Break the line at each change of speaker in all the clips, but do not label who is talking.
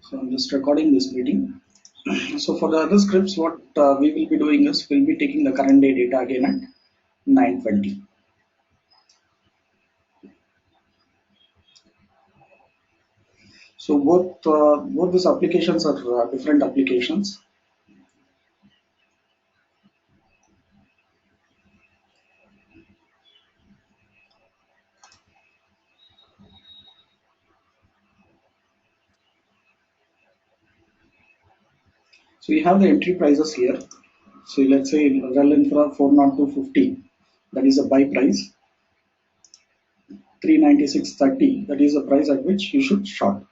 So I'm just recording this meeting. So for the other scripts, what we will be doing is we'll be taking the current day data again at 9:20. So both these applications are different applications. So you have the entry prices here. So let's say Rel Infra 402.50, that is a buy price. 396.30, that is the price at which you should short.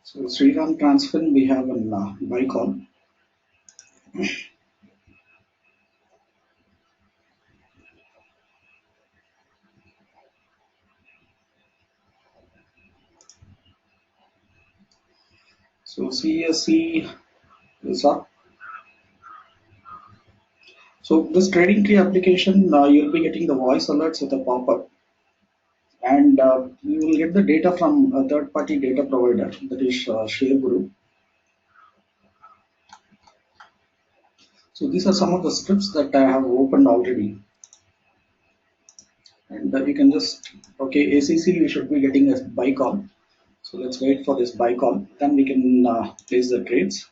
So Sriram Transfin, we have a buy call. So CSC is up. So this TradingTree application, you'll be getting the voice alerts with a pop-up, and you will get the data from a third-party data provider, that is Shareguru. So these are some of the scripts that I have opened already, and you can just ACC. We should be getting a buy call. So let's wait for this buy call. Then we can place the trades.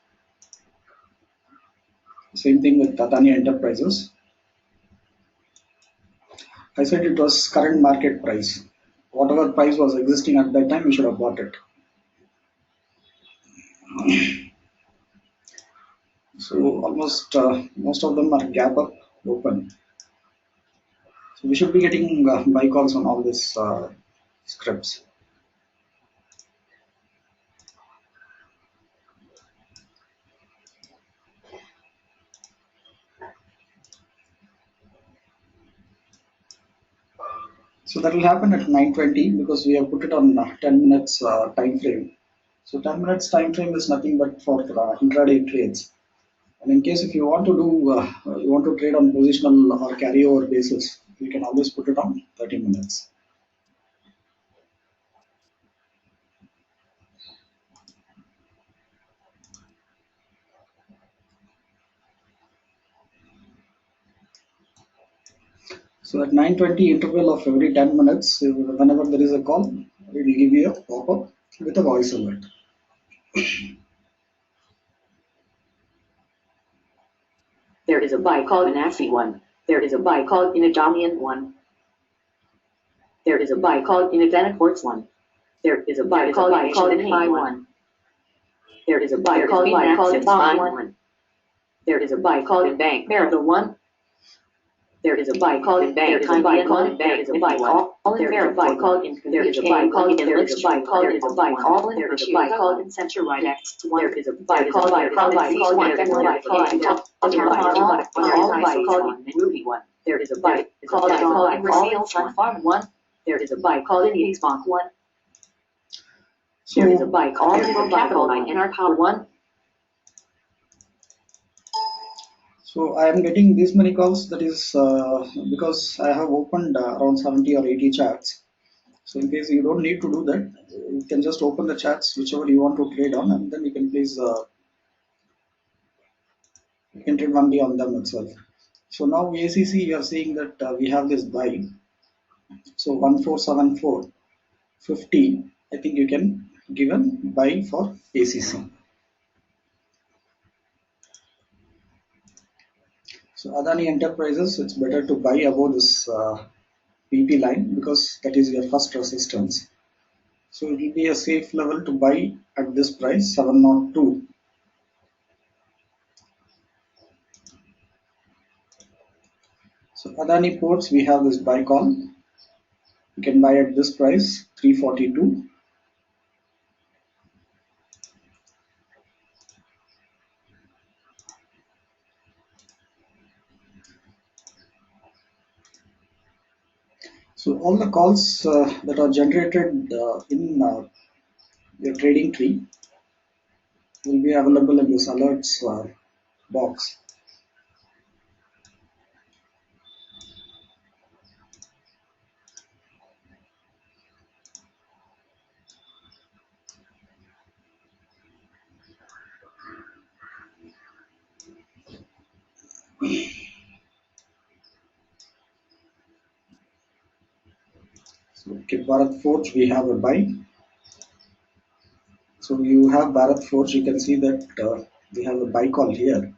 Same thing with Addons Enterprises. I said it was current market price. Whatever price was existing at that time, we should have bought it. So almost most of them are gap up open. So we should be getting buy calls on all these scripts. So that will happen at 9:20 because we have put it on 10 minutes time frame. So 10 minutes time frame is nothing but for intraday trades. And in case if you want to do you want to trade on positional or carryover basis, you can always put it on 30 minutes. So at 9:20 interval of every 10 minutes, whenever there is a call, it will give you a pop-up with a voice alert.
There is a buy call in Ammyy 1. There is a buy call in Addons 1. There is a buy call in Addons 1. There is a buy call in Ammyy 1. There is a buy call in Addons 1. There is a buy call in Bank Merrill 1. There is a buy call in Bank Time 1. There is a buy call in Verify call in There is a buy call in There is a buy call in the buy call in There is a buy call in Center Right X 1. There is a buy call in There is a buy call in Ruby 1. There is a buy call in Brazil Sun Farm 1. There is a buy call in Xbox 1. There is a buy call in Capital 9 in our Power 1.
So I am getting these many calls, that is because I have opened around 70 or 80 chats. So in case you don't need to do that, you can just open the chats whichever you want to trade on, and then you can place you can trade only on them itself. So now ACC, you are seeing that we have this buy. So 1474.50, I think you can give a buy for ACC. So Addons Enterprises, it's better to buy above this PP line because that is your first resistance. So it will be a safe level to buy at this price, 702. So Addani Ports, we have this buy call. You can buy at this price, 342. So all the calls that are generated in your trading tree will be available in this alerts box. So okay, Bharat Forge, we have a buy. So you have Bharat Forge, you can see that we have a buy call here.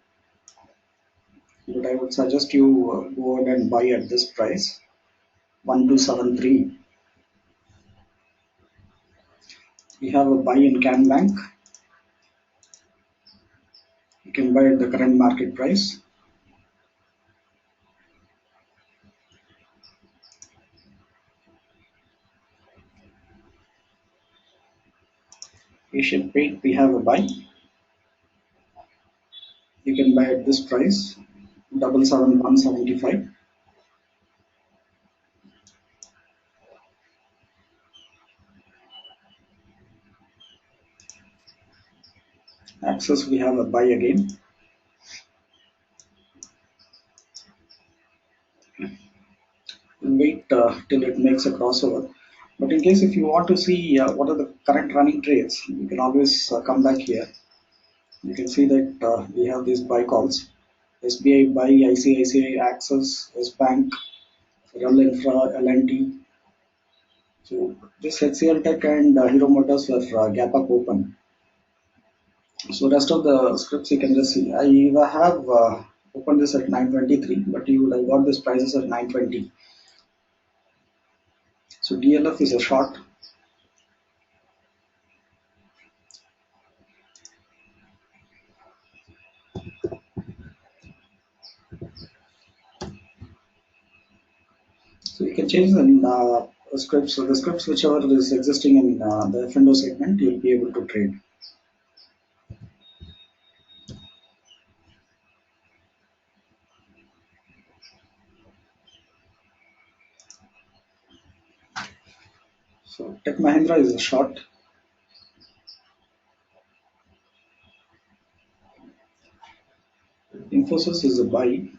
But I would suggest you go ahead and buy at this price, 1273. We have a buy in Can Bank. You can buy at the current market price. Asian Paint, we have a buy. You can buy at this price, 77175. Access, we have a buy again. We'll wait till it makes a crossover. But in case if you want to see what are the current running trades, you can always come back here. You can see that we have these buy calls. SBI buy, ICICI, Access, S Bank, Real Infra, L&T. So this HCL Tech and Hero Motors were gap up open. So rest of the scripts you can just see. I have opened this at 923, but you would have got this prices at 920. So DLF is a short. So you can change the scripts. So the scripts whichever is existing in the F&O segment, you'll be able to trade. So Tech Mahindra is a short. Infosys is a buy.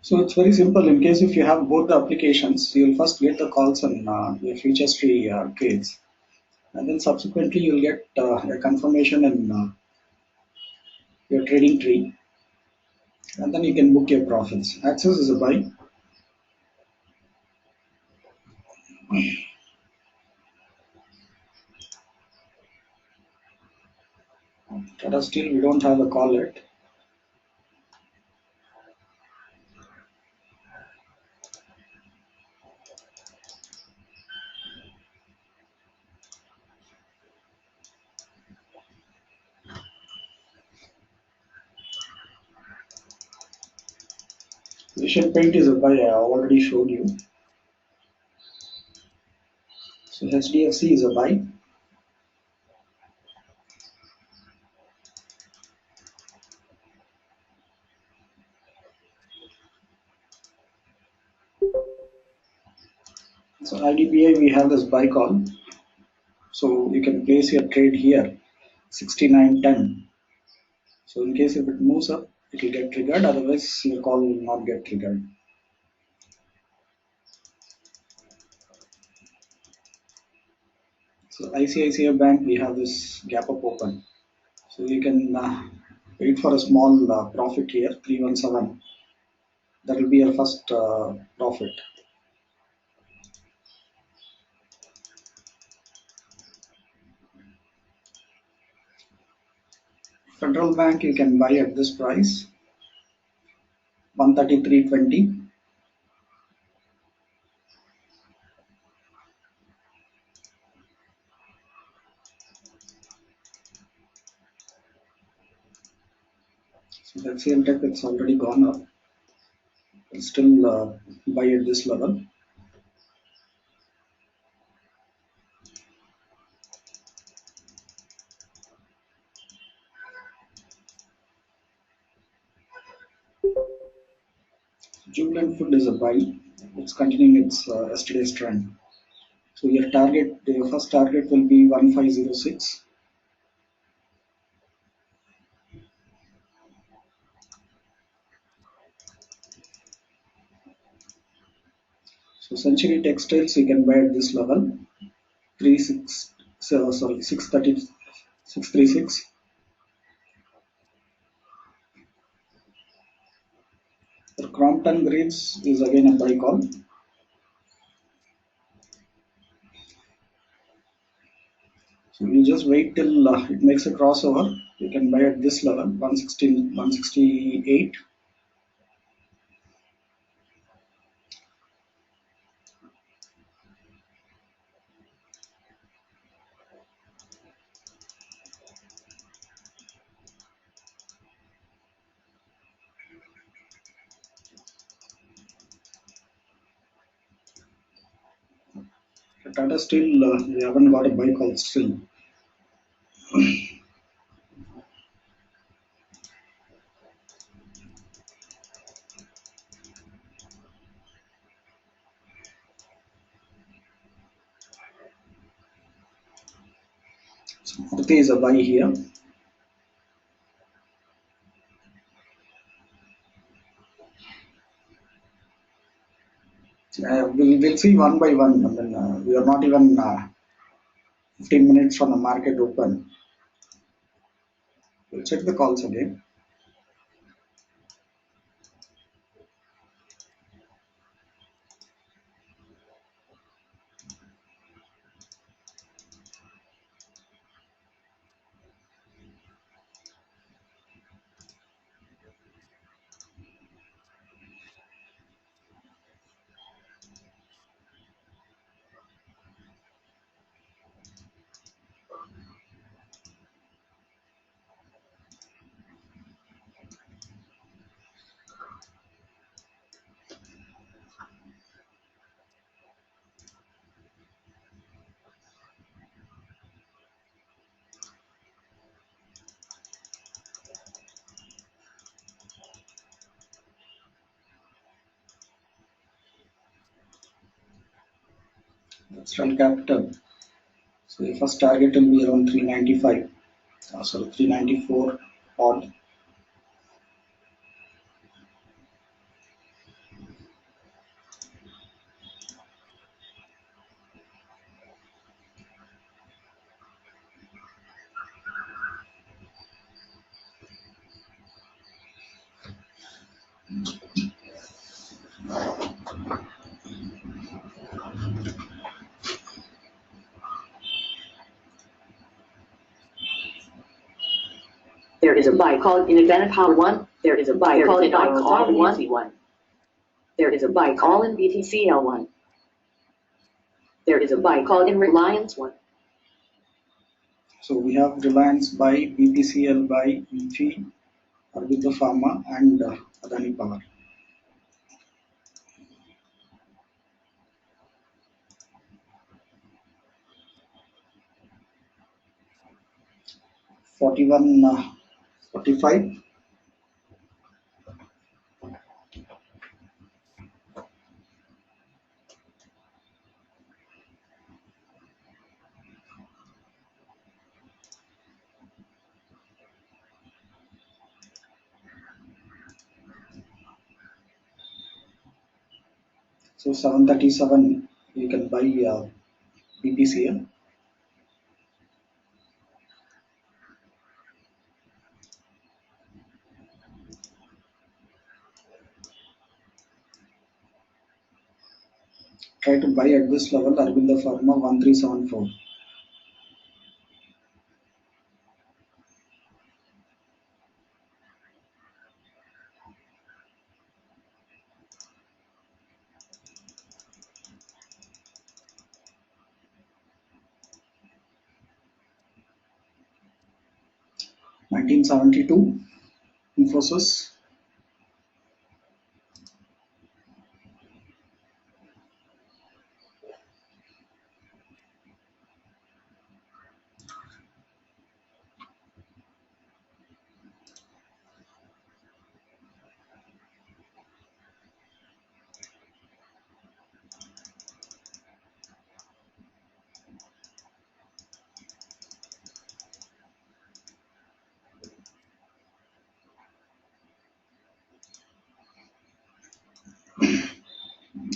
So it's very simple. In case if you have both the applications, you'll first get the calls on your Futurestree trades, and then subsequently you'll get a confirmation in your trading tree, and then you can book your profits. Access is a buy. Tata Steel, we don't have a call yet. Asian Paint is a buy. I already showed you. So HDFC is a buy. So IDBI, we have this buy call. So you can place your trade here, 69.10. So in case if it moves up, it will get triggered. Otherwise, your call will not get triggered. So ICICI Bank, we have this gap up open. So you can wait for a small profit here, 317. That will be your first profit. Federal Bank, you can buy at this price, 133.20. So that's the Tech, it's already gone up. We'll still buy at this level. Jubilant Food is a buy. It's continuing its yesterday's trend. So your target, your first target will be 1506. So Century Textiles you can buy at this level, 630, 636. For Crompton Greaves is again a buy call. So you just wait till it makes a crossover. You can buy at this level, 116, 168. Tata Steel, we haven't got a buy call still. So Maruti is a buy here. We'll see one by one. And then, we are not even 15 minutes from the market open. We'll check the calls again. External capital. So the first target will be around 395. Sorry, 394 odd.
There is a buy called in Advana Power 1. There is a buy called in All in NC1. There is a buy call in BTCL1. There is a buy called in Reliance 1.
So we have Reliance by BPCL by Nifty, Arbitha Pharma, and Adani Power. Forty-one, 45. So 737, you can buy BPCL. Try to buy at this level, Arbitha Pharma 1374. $19.72, Infosys.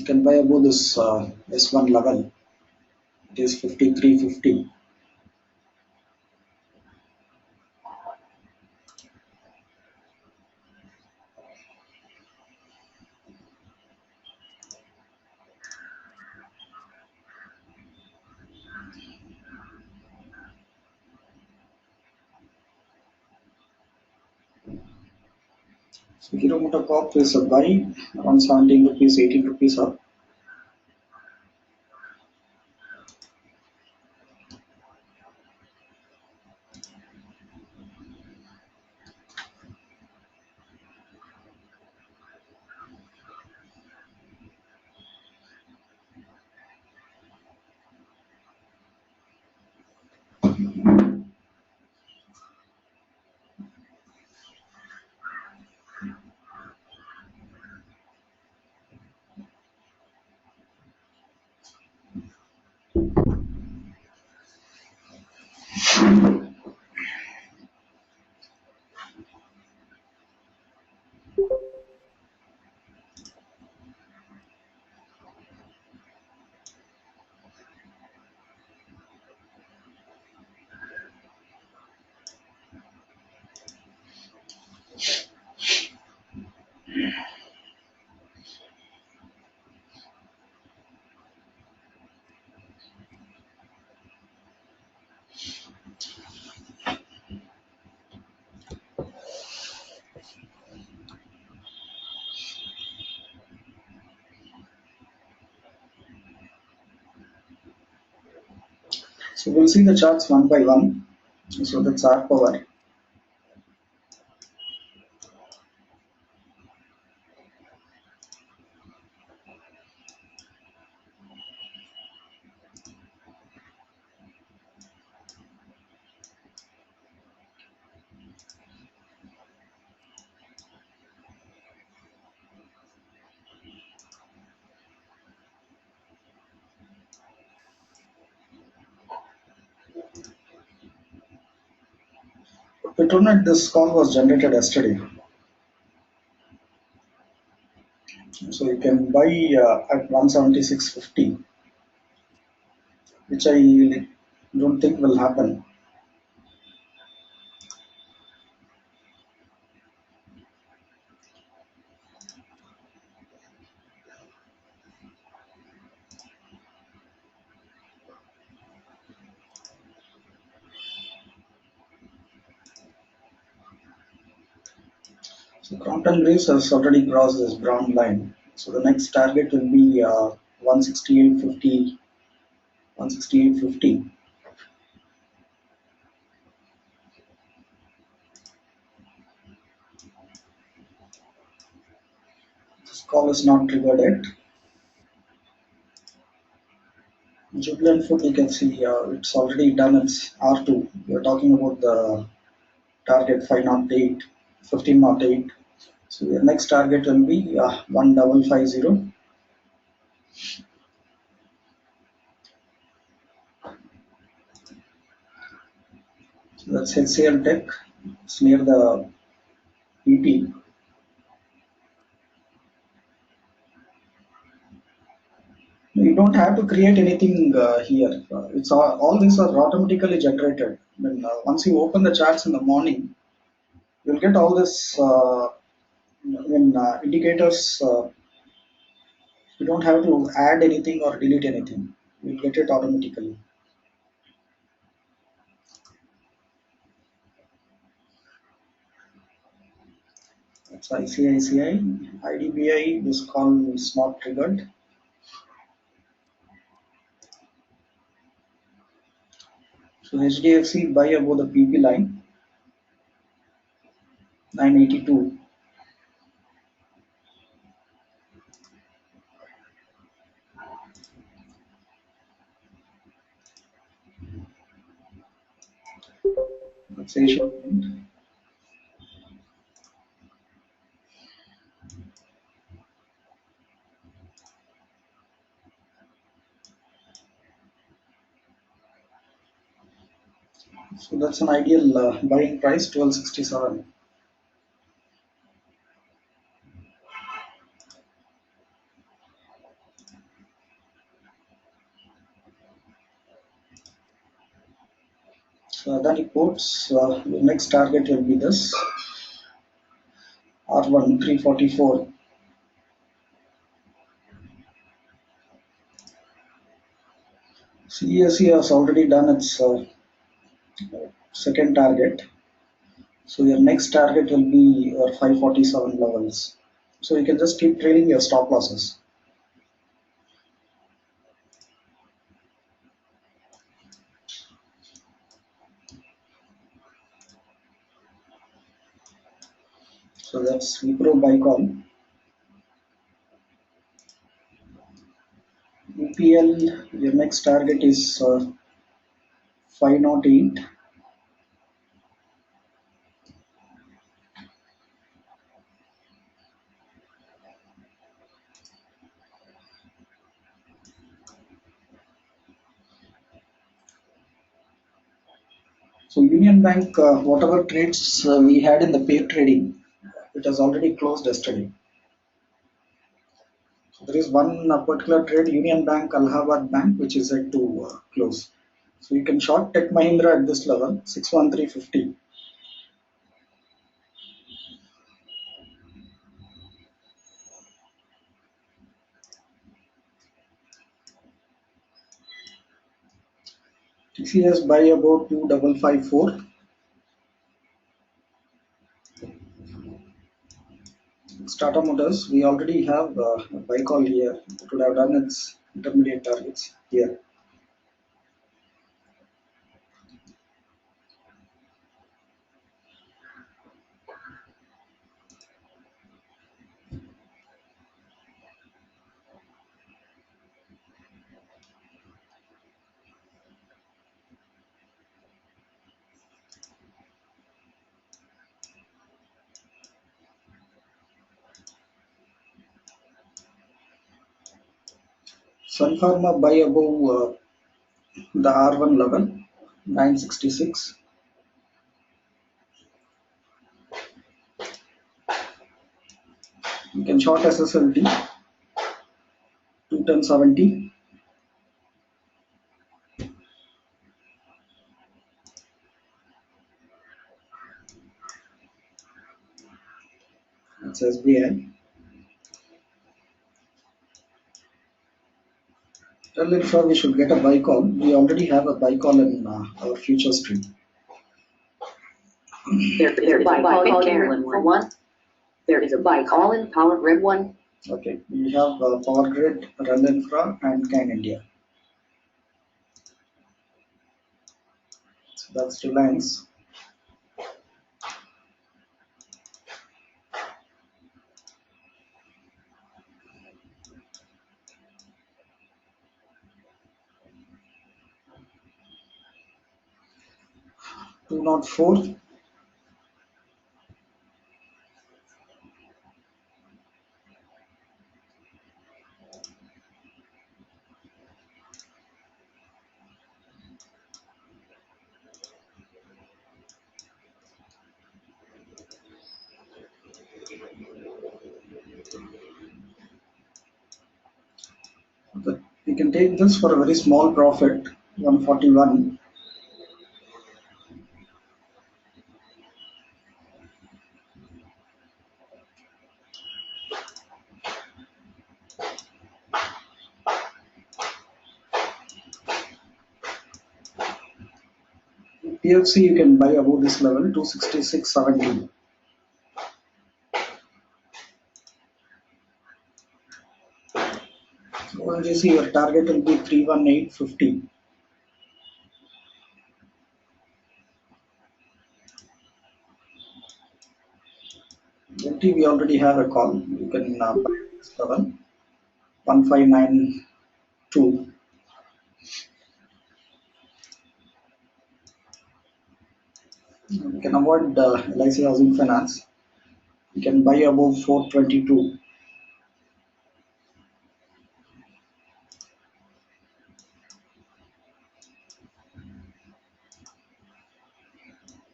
can buy above this S1 level. It is 53.50. So Hero MotoCorp is a buy around 17 rupees, 18 rupees up. So we'll see the charts one by one. So that's our power. Petronet, this call was generated yesterday. So you can buy at 176.50, which I don't think will happen. So Crompton Greaves has already crossed this brown line. So the next target will be 168.50, 168.50. This call is not triggered yet. Jubilant Food, you can see it's already done its R2. We are talking about the target 508, 1508. So the next target will be 1550. So that's HCL Tech. It's near the PT. You don't have to create anything here. It's all these are automatically generated. Once you open the charts in the morning, you'll get all this indicators. You don't have to add anything or delete anything. You'll get it automatically. That's ICICI. IDBI, this call is not triggered. So HDFC buy above the PP line, 982. That's Asia. So that's an ideal buying price, 1267. So that reports the next target will be this R1 344. CSE has already done its second target. So your next target will be your 547 levels. So you can just keep trailing your stop losses. So that's Wipro buy call. EPL, your next target is 508. So Union Bank, whatever trades we had in the pair trading, it has already closed yesterday. So there is one particular trade, Union Bank, Allahabad Bank, which is set to close. So you can short Tech Mahindra at this level, 61350. TCS buy about 2554. Tata Motors, we already have a buy call here. It would have done its intermediate targets here. Sun Pharma buy above the R1 level, 966. You can short SSLT, 21070. That's SBI. Well, if we should get a buy call, we already have a buy call in our Futurestree.
There is a buy call in Carolyn 1. There is a buy call in Power Grid 1.
Okay, we have Power Grid, Rel Infra, and Can India. So that's Reliance. Two not four. We can take this for a very small profit, 141. PFC you can buy above this level, 266.70. So ONGC, your target will be 318.50. NT we already have a call. You can buy this level, 1592. You can avoid LIC Housing Finance. You can buy above 422.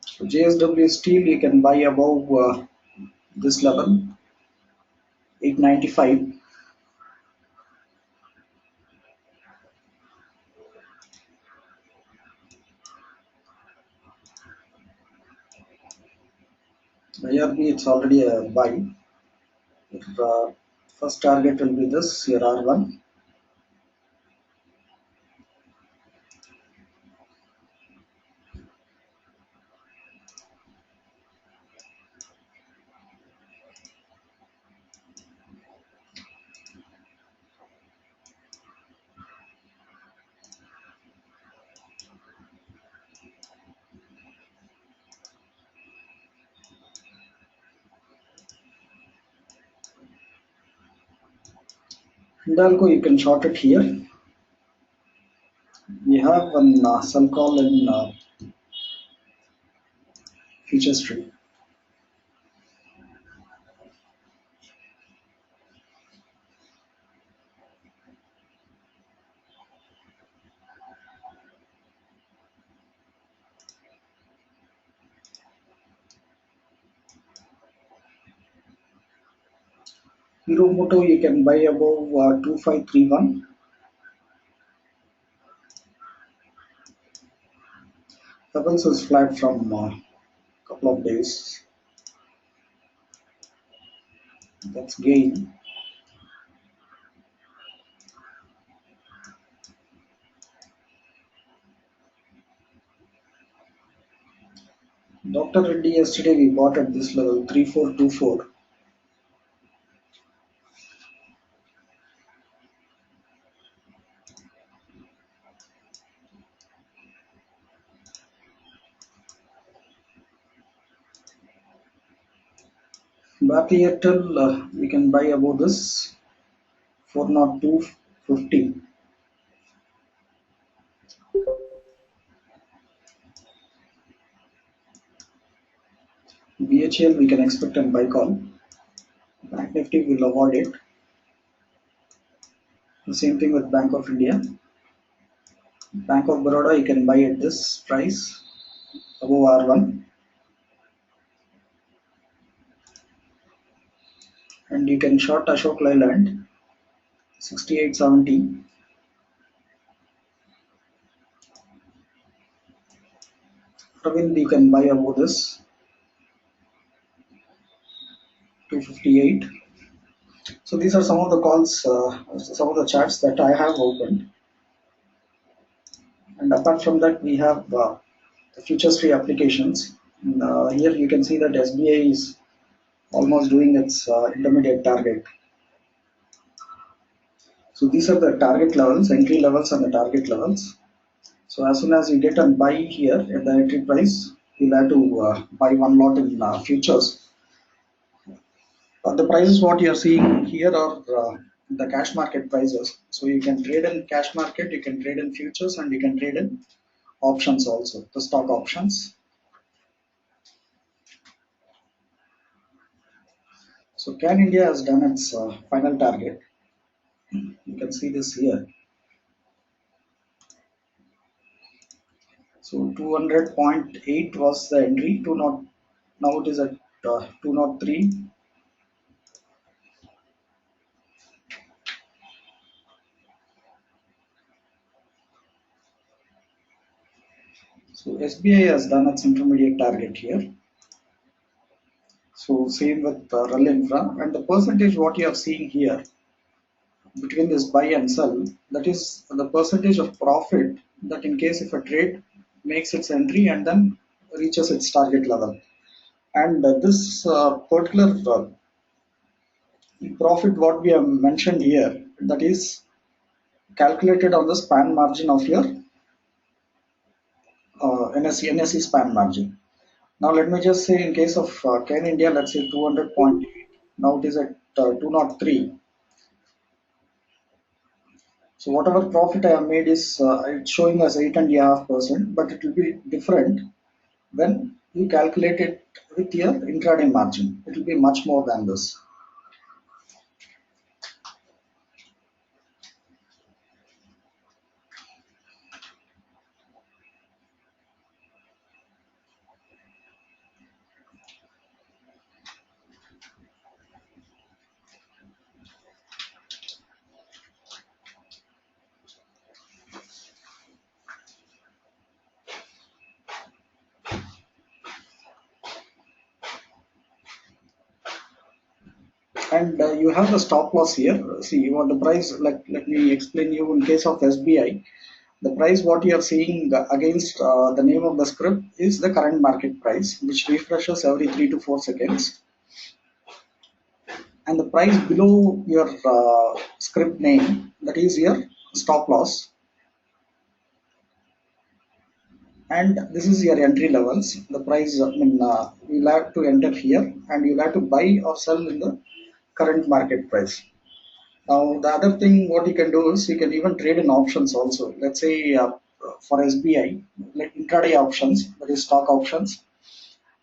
So JSW Steel you can buy above this level, 895. IRB, it's already a buy. First target will be this here R1. Hindalco, you can short it here. We have one sell call in Futurestree. Hiromoto, you can buy above 2531. Levels is flat from couple of days. That's gain. Dr. Reddy, yesterday we bought at this level 3424. Bharti Airtel, we can buy above this 40250. BHL, we can expect a buy call. Bank Nifty will avoid it. The same thing with Bank of India. Bank of Baroda, you can buy at this price above R1, and you can short Ashok Leyland 6870. Aravind, you can buy above this 258. So these are some of the calls, some of the charts that I have opened. And apart from that, we have the Futurestree applications. And, here you can see that SBI is almost doing its intermediate target. So these are the target levels, entry levels and the target levels. So as soon as you get a buy here at the entry price, you'll have to buy one lot in futures. The prices what you are seeing here are the cash market prices. So you can trade in cash market, you can trade in futures, and you can trade in options also, the stock options. So Can India has done its final target. You can see this here. So 200.8 was the entry. 20, now it is at 203. So SBI has done its intermediate target here. So same with REL Infra, and the percentage what you are seeing here between this buy and sell, that is the percentage of profit that in case if a trade makes its entry and then reaches its target level. And this particular profit what we have mentioned here, that is calculated on the span margin of your NSE span margin. Now let me just say in case of Can India, let's say 200.8, now it is at 203. So whatever profit I have made is it's showing as 8.5%, but it will be different when you calculate it with your intraday margin. It will be much more than this. and you have the stop loss here. See, you want the price, let me explain you. In case of SBI, the price what you are seeing against the name of the script is the current market price, which refreshes every 3 to 4 seconds, and the price below your script name, that is your stop loss, and this is your entry levels. The price, you'll have to enter here, and you'll have to buy or sell in the current market price. Now the other thing what you can do is you can even trade in options also. Let's say for SBI, like intraday options, that is stock options.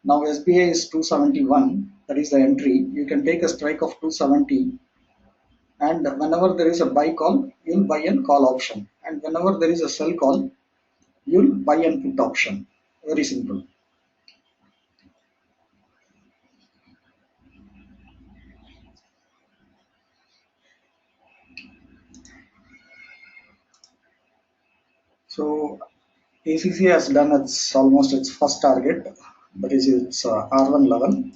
Now SBI is 271, that is the entry. You can take a strike of 270, and whenever there is a buy call, you'll buy and call option, and whenever there is a sell call, you'll buy and put option. Very simple. So ACC has done its almost its first target, that is its R1 level.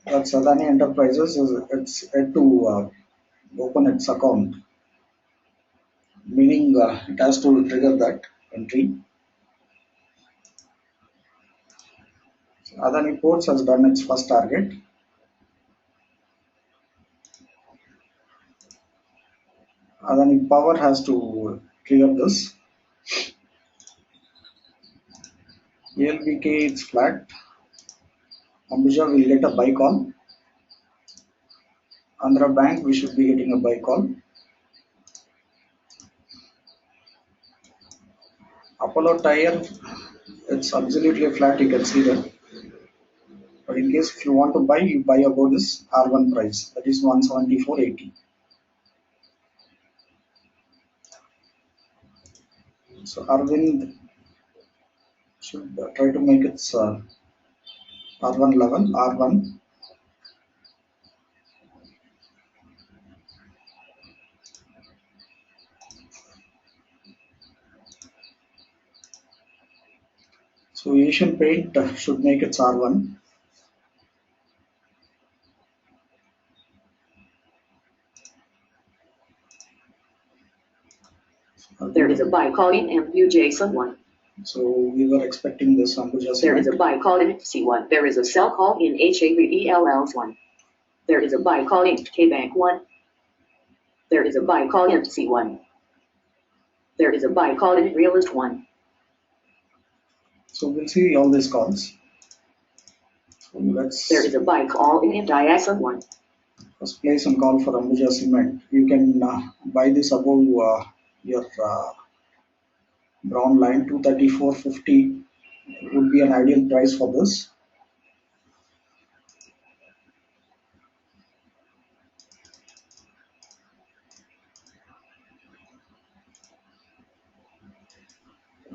That's Adani Enterprises. It's yet to open its account, meaning it has to trigger that entry. So Adani Ports has done its first target. Adani Power has to trigger this. ALBK, it's flat. Ambuja will get a buy call. Andhra Bank, we should be getting a buy call. Apollo Tire, it's absolutely flat, you can see that. But in case if you want to buy, you buy above this R1 price, that is 174.80. So Arvind should try to make its R1 level, R1. So Asian Paint should make its R1.
There is a buy call in MUJ1.
So we were expecting this Ambuja.
There is a buy call in C1. There is a sell call in HAVELLs1. There is a buy call in KBank 1. There is a buy call in C1. There is a buy call in Realist 1.
So we'll see all these calls. So
there is a buy call in NCDEX 1.
Let's place and call for Ambuja Cement. You can buy this above your brown line. 234.50 would be an ideal price for this.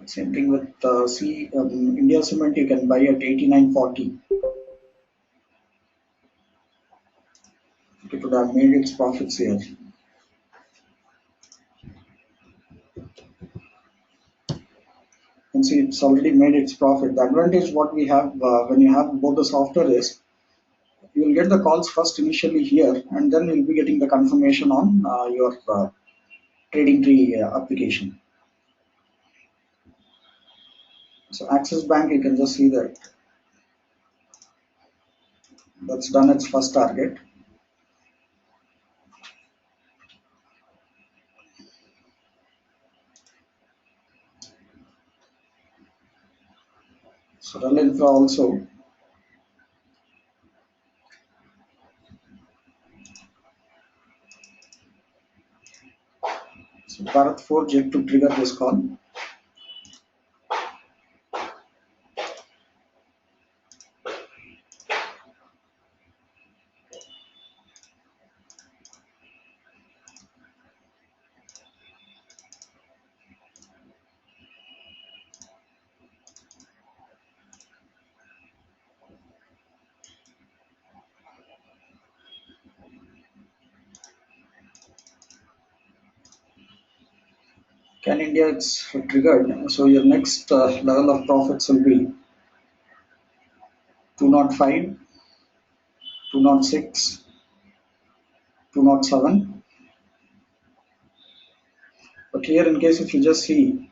Same thing with India Cement, you can buy at 89.40. It would have made its profits here. And see, it's already made its profit. The advantage what we have when you have both the software is you will get the calls first initially here, and then you'll be getting the confirmation on your TradingTree application. So Axis Bank, you can just see that that's done its first target. So Rel Infra also. So Bharat Forge yet to trigger this call. Can India, it's triggered. So your next level of profits will be 205, 206, 207. But here, in case if you just see,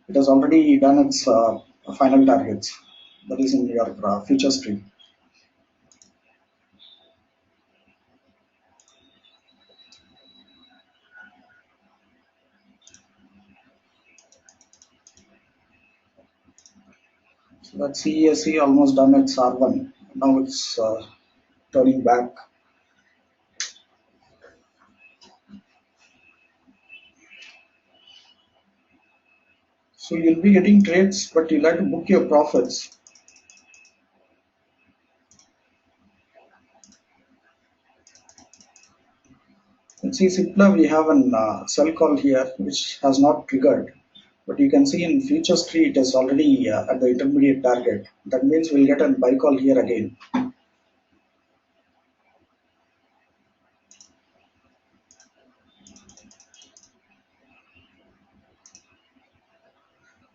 it has already done its final targets. That is in your Futurestree. So that CESE almost done its R1. Now it's turning back. So you'll be getting trades, but you'll have to book your profits. You see Sipla, we have an sell call here which has not triggered. But you can see in Futurestree it is already at the intermediate target. That means we'll get a buy call here again.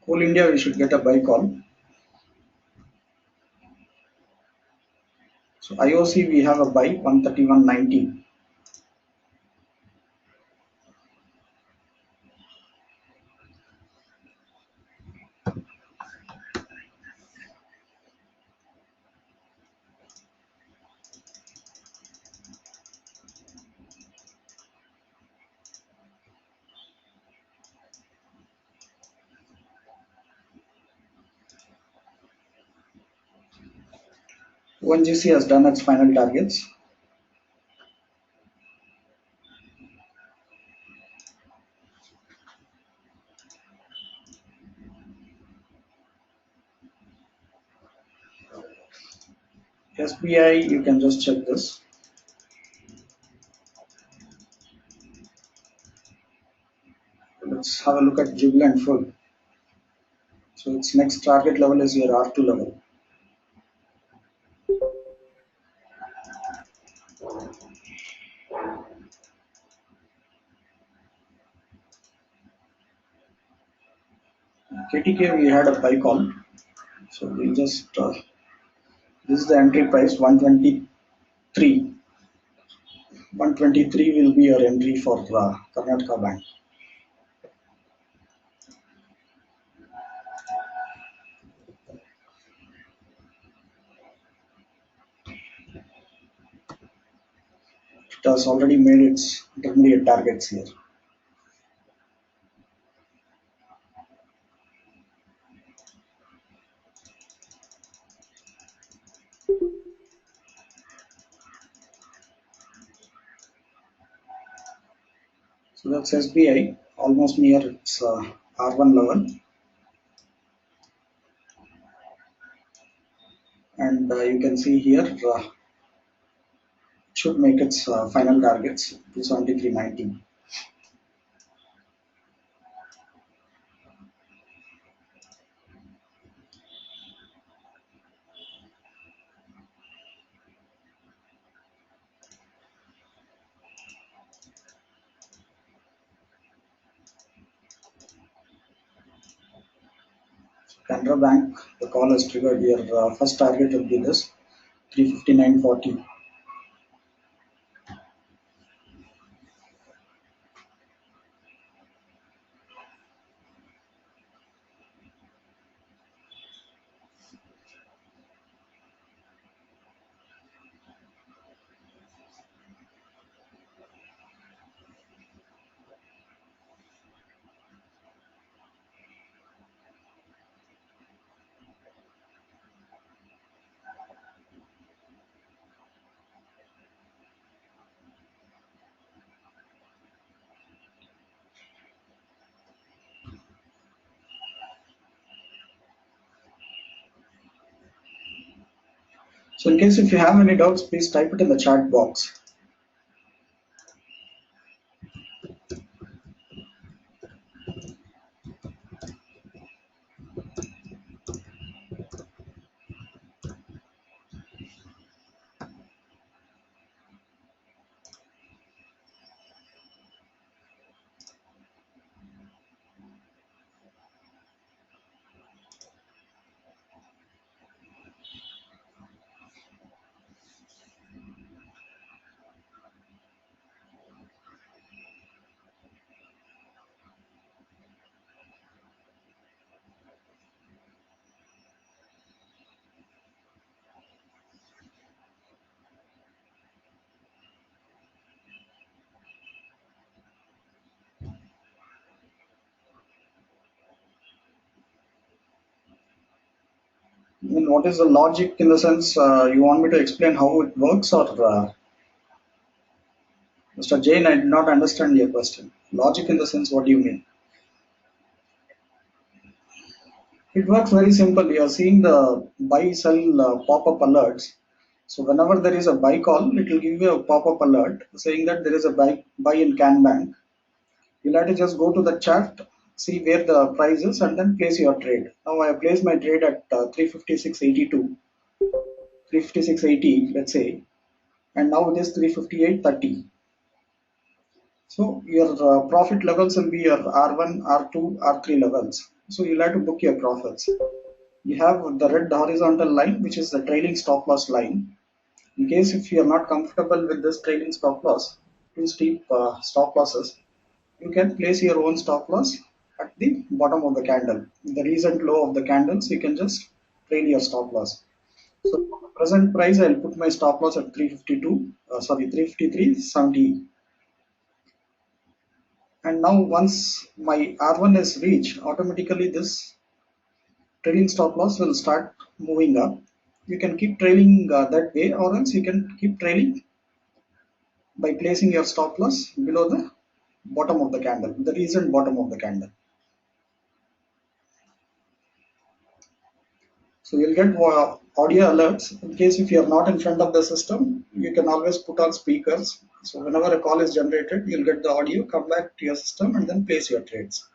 Coal India we should get a buy call. So IOC we have a buy 131.90. ONGC has done its final targets. SBI, you can just check this. Let's have a look at Jubilant Full. So its next target level is your R2 level. KTK we had a buy call. So we'll just, this is the entry price 123. 123 will be your entry for Karnataka Bank. It has already made its intermediate targets here. So that's SBI, almost near its R1 level. And you can see here, it should make its final targets, 273.90. Canara Bank, the call has triggered here. First target will be this, 359.40. So in case if you have any doubts, please type it in the chat box. I mean, what is the logic in the sense you want me to explain how it works, or Mr. Jain, I did not understand your question. Logic in the sense, what do you mean? It works very simple. You are seeing the buy sell pop-up alerts. So whenever there is a buy call, it will give you a pop-up alert saying that there is a buy in Can Bank. You'll have to just go to the chart, see where the price is, and then place your trade. Now I have placed my trade at 356.82, 356.80, let's say, and now it is 358.30. So your profit levels will be your R1, R2, R3 levels. So you'll have to book your profits. You have the red horizontal line, which is the trailing stop loss line. In case if you are not comfortable with this trailing stop loss, too steep stop losses, you can place your own stop loss at the bottom of the candle. The recent low of the candles, you can just trail your stop loss. So present price, I'll put my stop loss at 353.70. And now once my R1 is reached, automatically this trailing stop loss will start moving up. You can keep trailing that way, or else you can keep trailing by placing your stop loss below the bottom of the candle, the recent bottom of the candle. So you'll get audio alerts. In case if you're not in front of the system, you can always put on speakers. So whenever a call is generated, you'll get the audio, come back to your system, and then place your trades.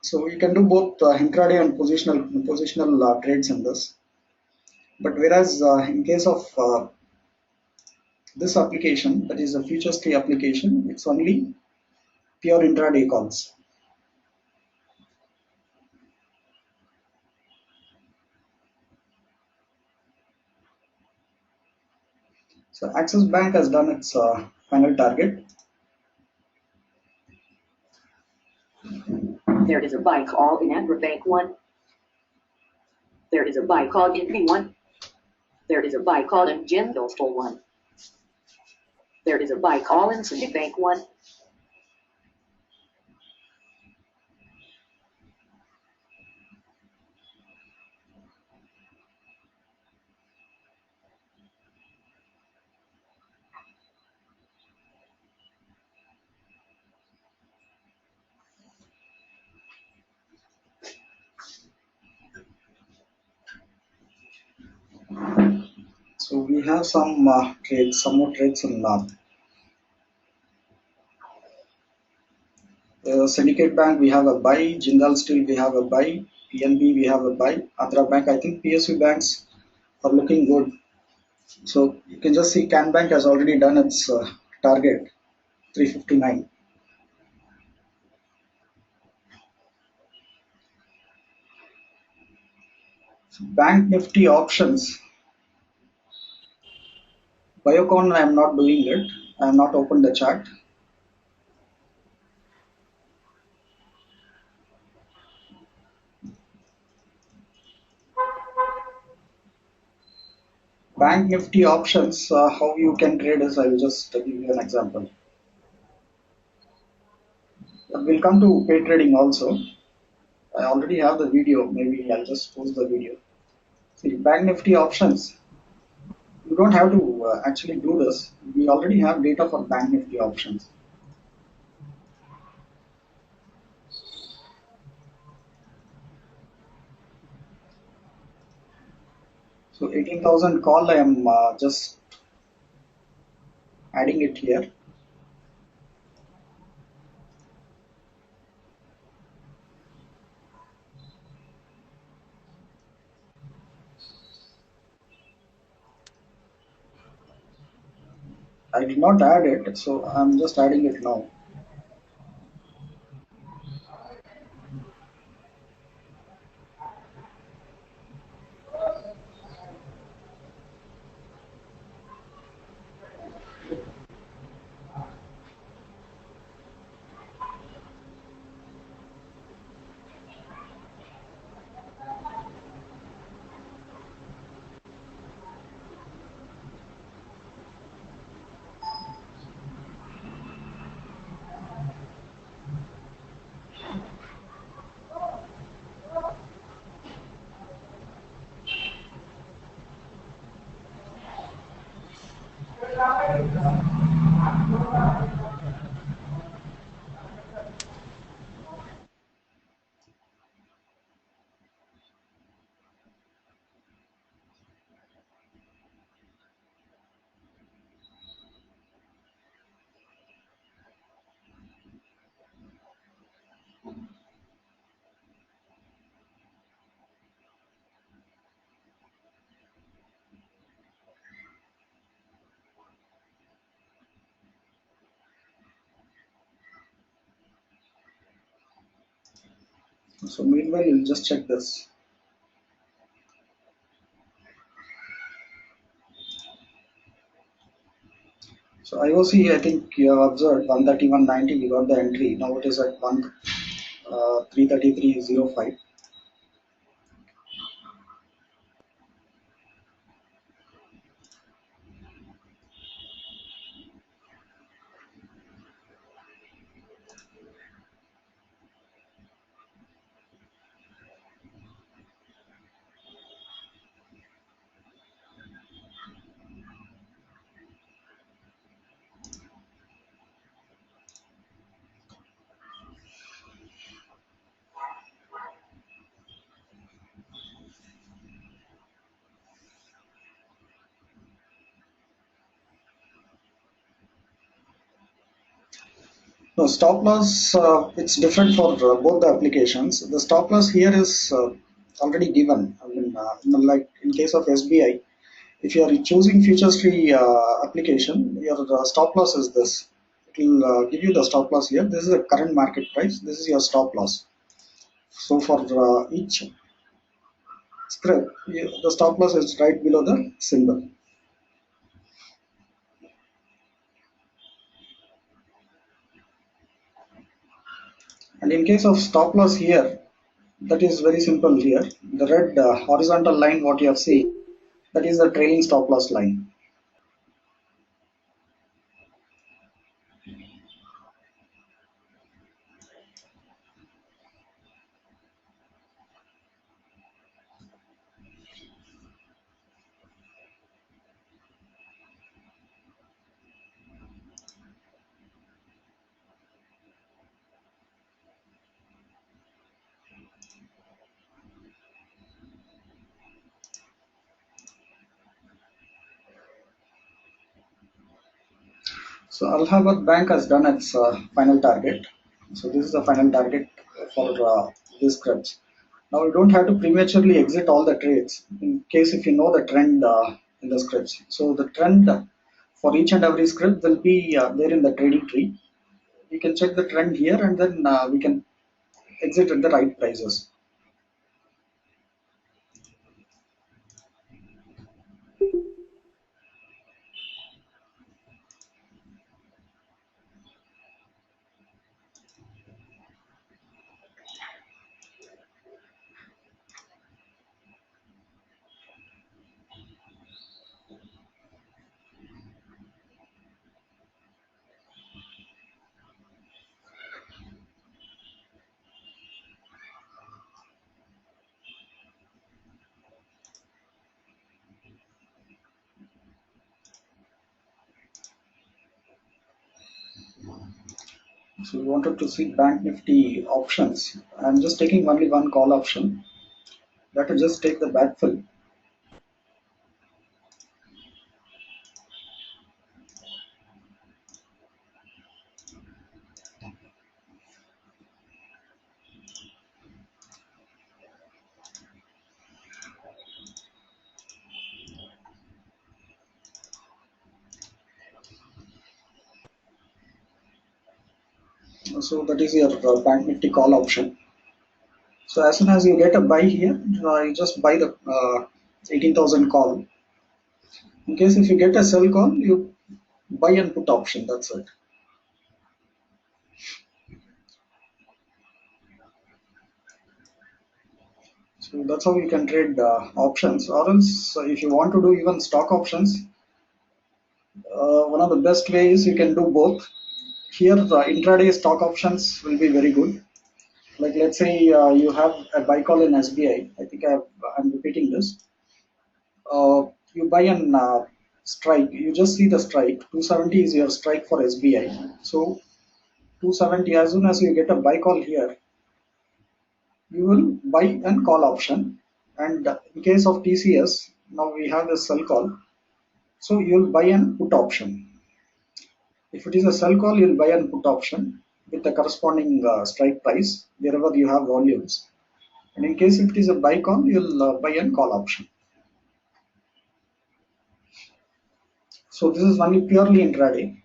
So you can do both intraday and positional trades in this. But whereas in case of this application, that is a Futurestree application, it's only pure intraday calls. So Axis Bank has done its final target.
There is a buy call in Agribank 1. There is a buy call in B1. There is a buy call in Jindal 1. There is a buy call in Citibank 1.
So we have some trades, some more trades in Syndicate Bank. We have a buy. Jindal Steel we have a buy. PNB we have a buy. Andhra Bank. I think PSU banks are looking good. So you can just see Can Bank has already done its target, 359. So Bank Nifty options. Biocon I am not doing it. I have not opened the chart. Bank Nifty options, how you can trade is, I will just give you an example. We'll come to pay trading also. I already have the video, maybe I'll just post the video. See, Bank Nifty options, you don't have to actually do this. We already have data for Bank Nifty options. So 18,000 call, I am just adding it here. I did not add it, so I'm just adding it now. So meanwhile, we'll just check this. So IOC, I think you have observed 131.90. We got the entry. Now it is at 333.05. No, stop loss, it's different for both the applications. The stop loss here is already given. I mean, like in case of SBI, if you are choosing Futurestree application, your stop loss is this. It will give you the stop loss here. This is the current market price. This is your stop loss. So for each script, the stop loss is right below the symbol. And in case of stop loss here, that is very simple here. The red horizontal line, what you have seen, that is the trailing stop loss line. So Allahabad Bank has done its final target. So this is the final target for these scripts. Now you don't have to prematurely exit all the trades in case if you know the trend in the scripts. So the trend for each and every script will be there in the trading tree. We can check the trend here and then we can exit at the right prices. So we wanted to see Bank Nifty options. I'm just taking only one call option. That will just take the backfill. So that is your Bank Nifty call option. So as soon as you get a buy here, you just buy the 18,000 call. In case if you get a sell call, you buy and put option. That's it. So that's how you can trade options. Or else, if you want to do even stock options, one of the best ways you can do both. Here, intraday stock options will be very good. Like let's say you have a buy call in SBI. I think I'm repeating this. You buy an strike, you just see the strike. 270 is your strike for SBI. So 270, as soon as you get a buy call here, you will buy and call option. And in case of TCS, now we have the sell call. So you will buy and put option. If it is a sell call, you will buy and put option with the corresponding strike price wherever you have volumes. And in case if it is a buy call, you will buy and call option. So this is only purely intraday.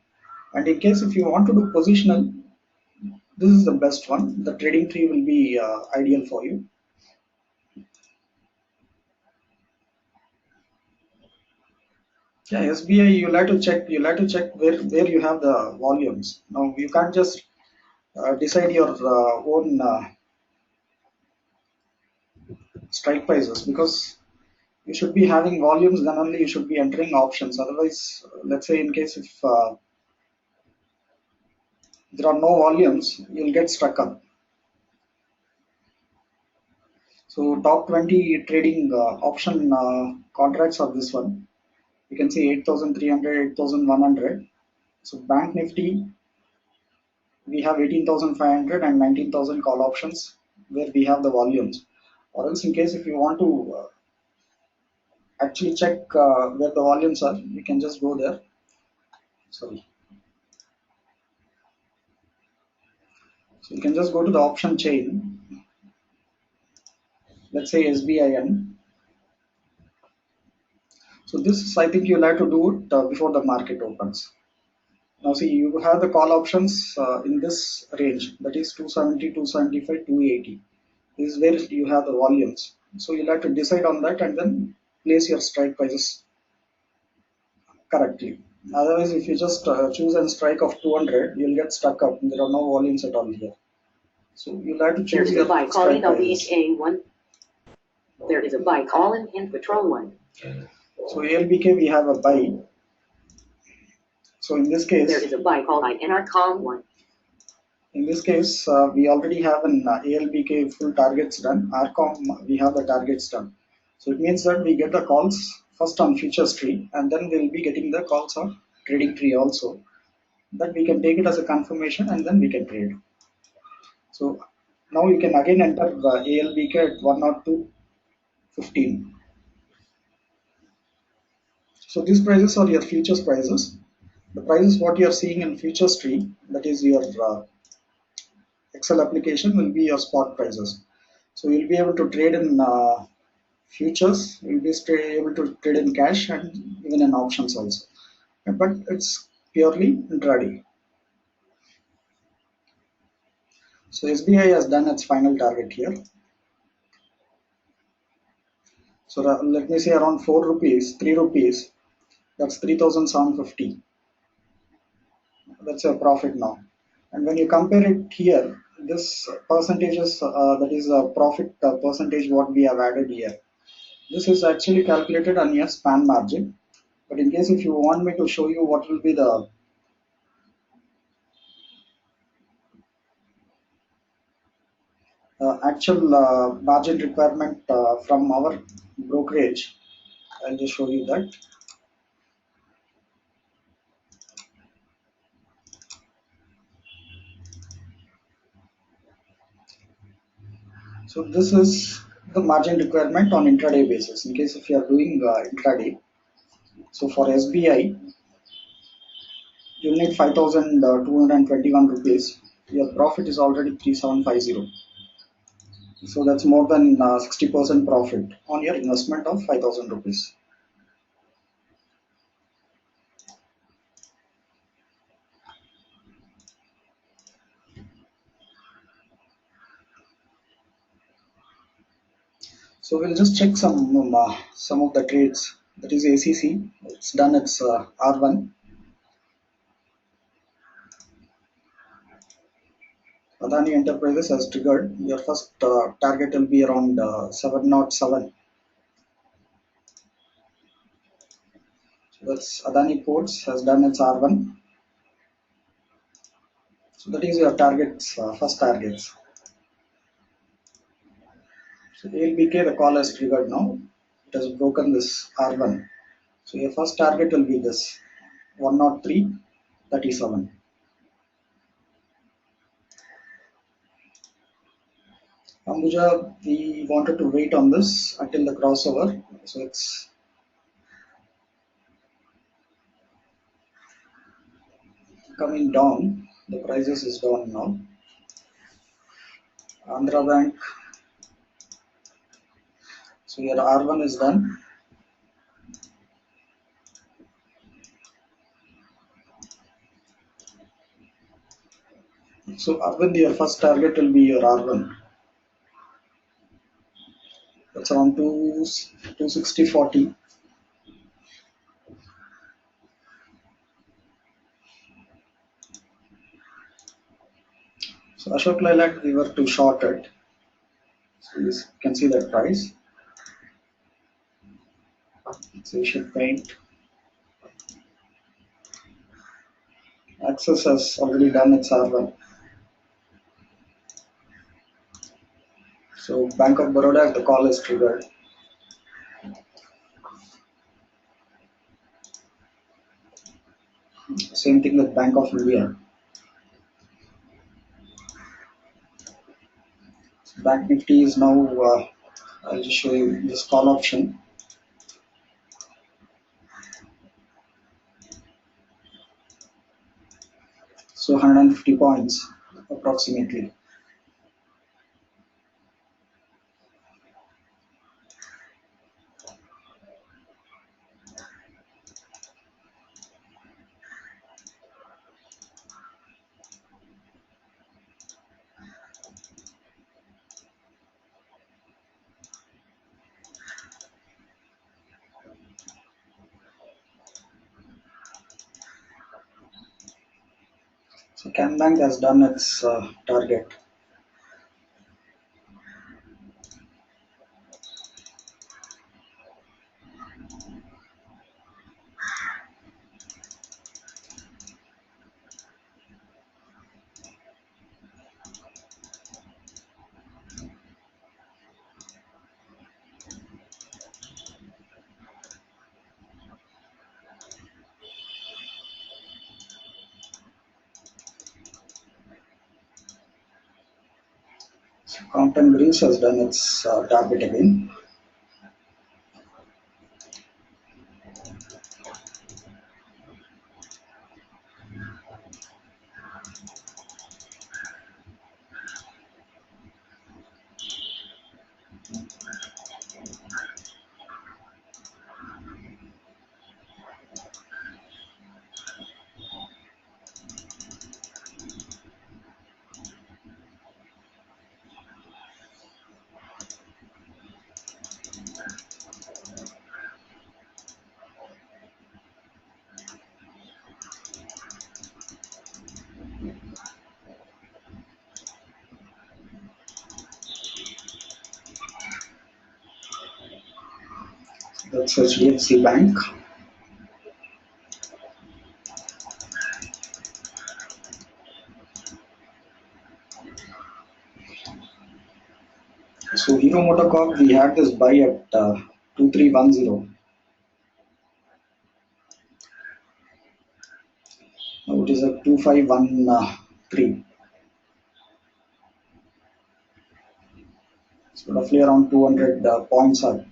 And in case if you want to do positional, this is the best one. The TradingTree will be ideal for you. Yeah, SBI, you'll have to check. You'll have to check where you have the volumes. Now you can't just decide your own strike prices, because you should be having volumes. Then only you should be entering options. Otherwise, let's say in case if there are no volumes, you'll get stuck up. So top 20 trading option contracts of this one. You can see 8,300, 8,100. So Bank Nifty, we have 18,500 and 19,000 call options where we have the volumes. Or else in case if you want to actually check where the volumes are, you can just go there. Sorry. So you can just go to the option chain. Let's say SBIN. So this is, I think you'll have to do it before the market opens. Now see, you have the call options in this range, that is 270, 275, 280. This is where you have the volumes. So you'll have to decide on that and then place your strike prices correctly. Otherwise, if you just choose a strike of 200, you'll get stuck up. There are no volumes at all here. So you'll have to choose
There's
your
a buy call
strike
in
prices.
ALBK1. There is a buy call in Patrol1.
So ALBK, we have a buy. So in this case,
there is a buy call in NRCOM1.
In this case, we already have an ALBK full targets done. RCOM, we have the targets done. So it means that we get the calls first on Futurestree, and then we'll be getting the calls on TradingTree also. That we can take it as a confirmation, and then we can trade. So now you can again enter the ALBK at 102.15. So these prices are your futures prices. The prices what you are seeing in Futurestree, that is your Excel application, will be your spot prices. So you'll be able to trade in futures, you'll be able to trade in cash and even in options also. But it's purely intraday. So SBI has done its final target here. So let me say around 4 rupees, 3 rupees, that's 3,750. That's a profit now. And when you compare it here, this percentages, that is a profit percentage what we have added here. This is actually calculated on your span margin. But in case if you want me to show you what will be the actual margin requirement from our brokerage, I'll just show you that. So this is the margin requirement on intraday basis in case if you are doing intraday. So for SBI, you need 5,221 rupees. Your profit is already 3,750. So that's more than 60% profit on your investment of 5,000 rupees. So we'll just check some of the trades. That is ACC. It's done its R1. Adani Enterprises has triggered. Your first target will be around 707. So that's Adani Ports has done its R1. So that is your targets, first targets. So ALBK, the call has triggered now. It has broken this R1. So your first target will be this 103.37. Ambuja, we wanted to wait on this until the crossover. So it's coming down. The prices is down now. Andhra Bank. So your R1 is done. So Arvind, your first target will be your R1. That's around 260.40. So Ashok Leyland, we were too short at. So you can see that price. So you should paint. Axis has already done its R1. So Bank of Baroda, the call is triggered. Same thing with Bank of India. So Bank Nifty is now, I'll just show you this call option. So 150 points approximately. So Can Bank has done its target. So Compton Greaves has done its target again. That's HDFC Bank. So Hero Motocorp, we had this buy at 2310. Now it is at 2513. So roughly around 200 points up.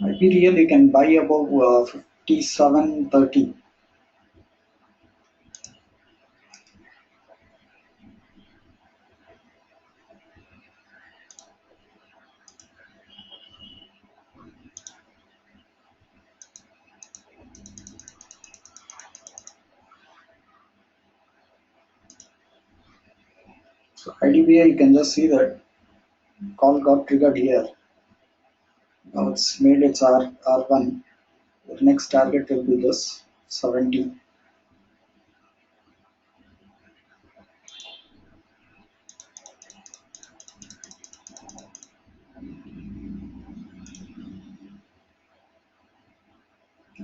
IPREL you can buy above 5730. So IDBI you can just see that call got triggered here. Now it's made its R1. The next target will be this 70.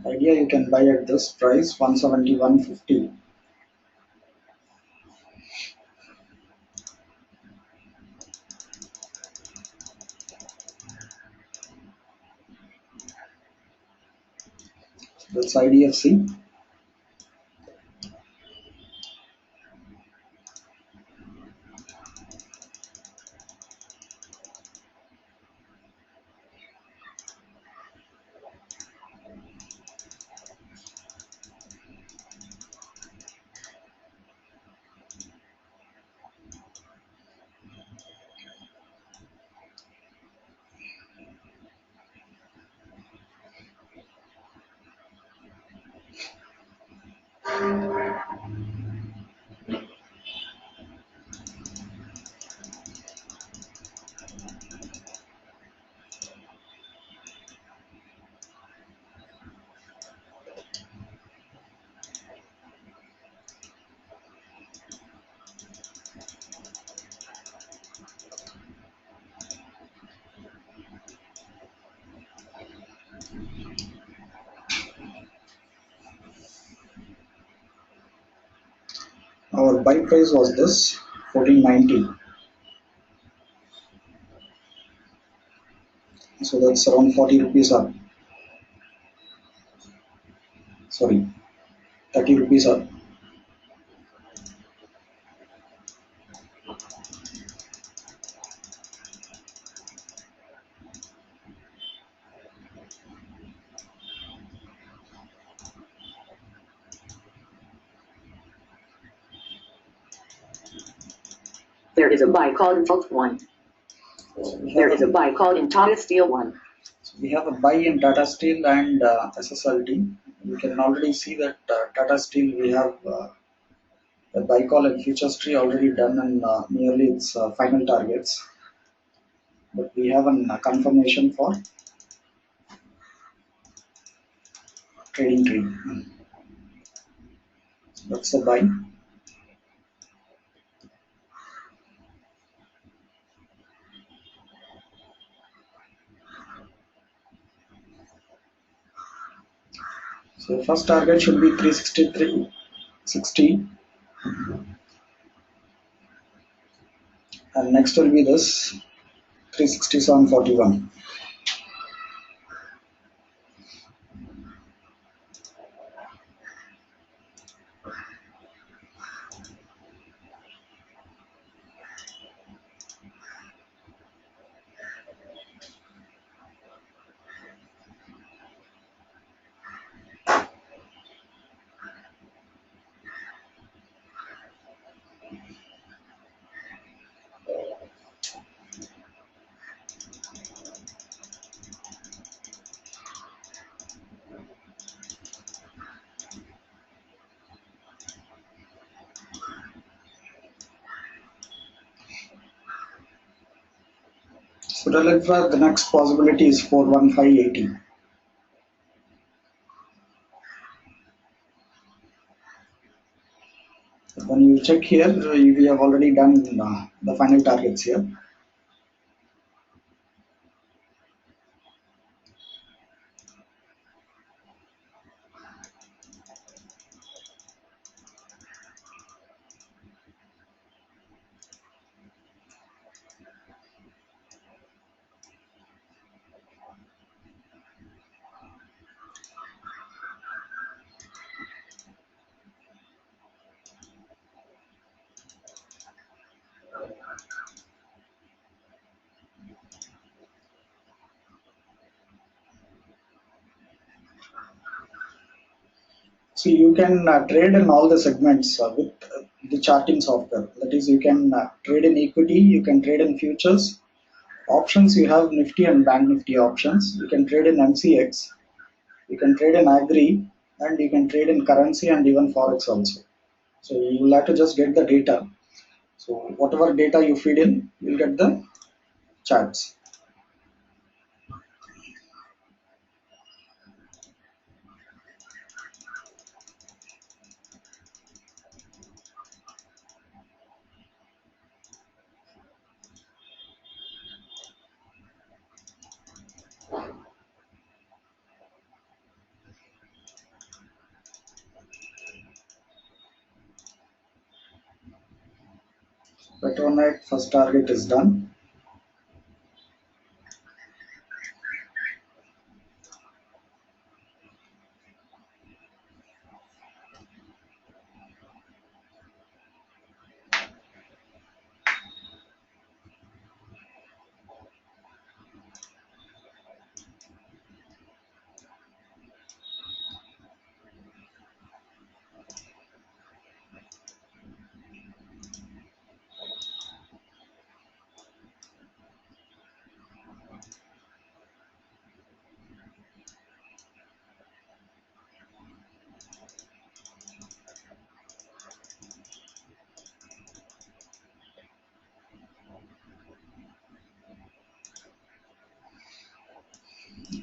Idea you can buy at this price 170, 150. That's IDFC. Our buy price was this 1490. So that's around 40 rupees up. Sorry, 30 rupees up.
There is a buy called in Salt 1. There is a buy called in Tata Steel 1.
So we have a buy in Tata Steel and SSLT. You can already see that Tata Steel we have a buy call and Futurestree already done and nearly its final targets. But we have a confirmation for TradingTree. That's the buy. So first target should be 363.60 and next will be this 367.41. So the next possibility is 415.80. When you check here, we have already done the final targets here. So you can trade in all the segments with the charting software. That is, you can trade in equity, you can trade in futures, options. You have Nifty and Bank Nifty options. You can trade in MCX, you can trade in agri, and you can trade in currency and even forex also. So you will have to just get the data. So whatever data you feed in, you'll get the charts. Petronet first target is done.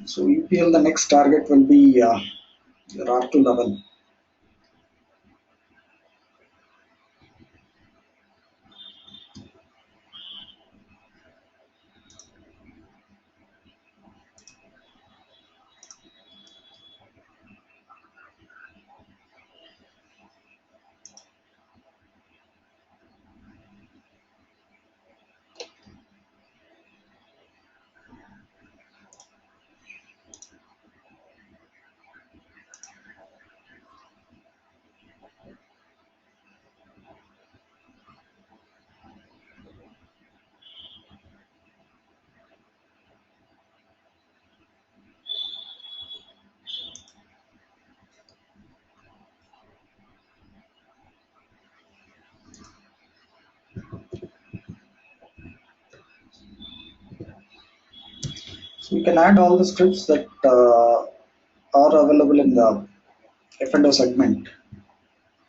So UPL, the next target will be your R2 level. So you can add all the scripts that are available in the F&O segment,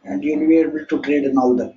and you'll be able to trade in all that.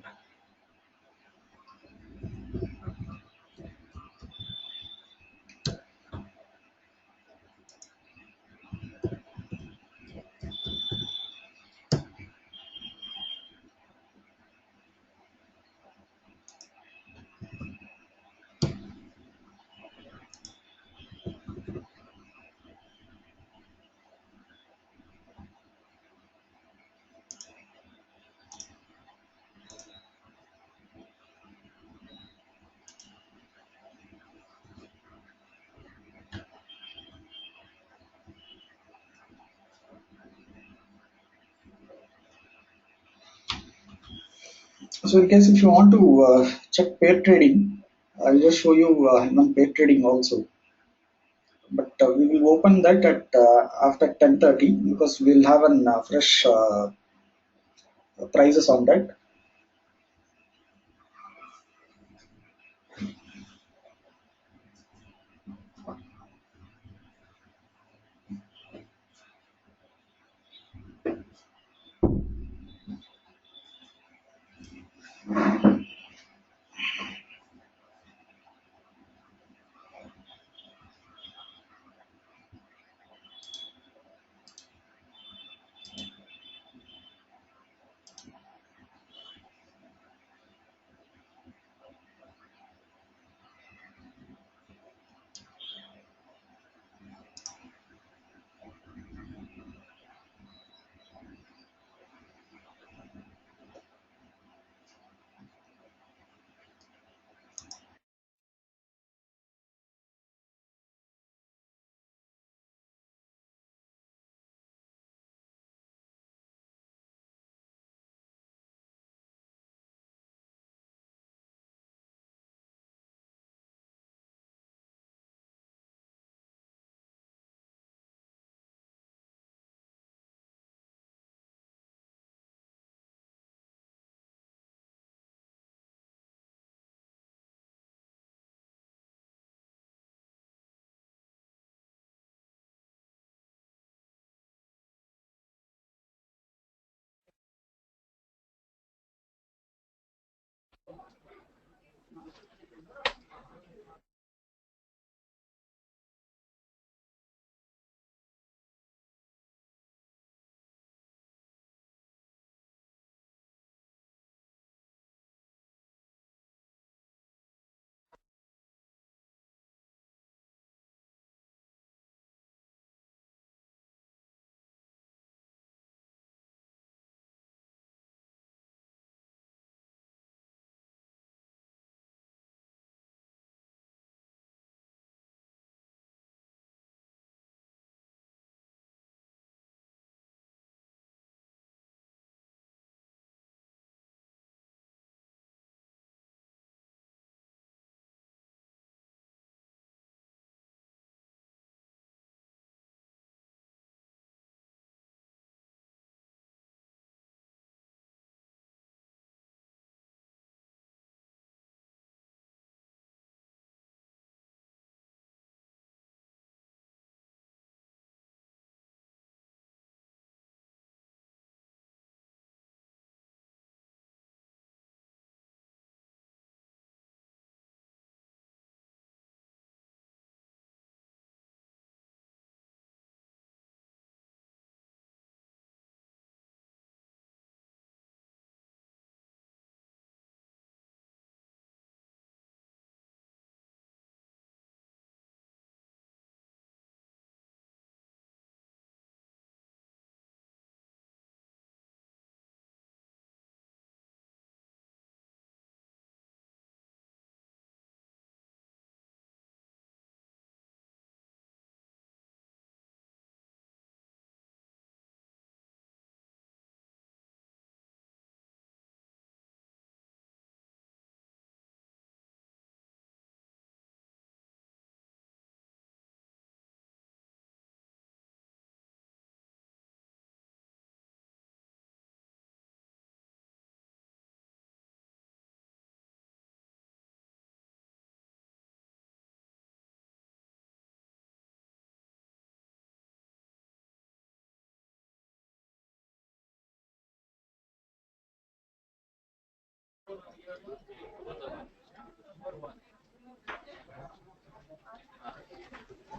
So in case if you want to check pair trading, I'll just show you pair trading also. But we will open that at after 10:30 because we'll have an fresh prices on that.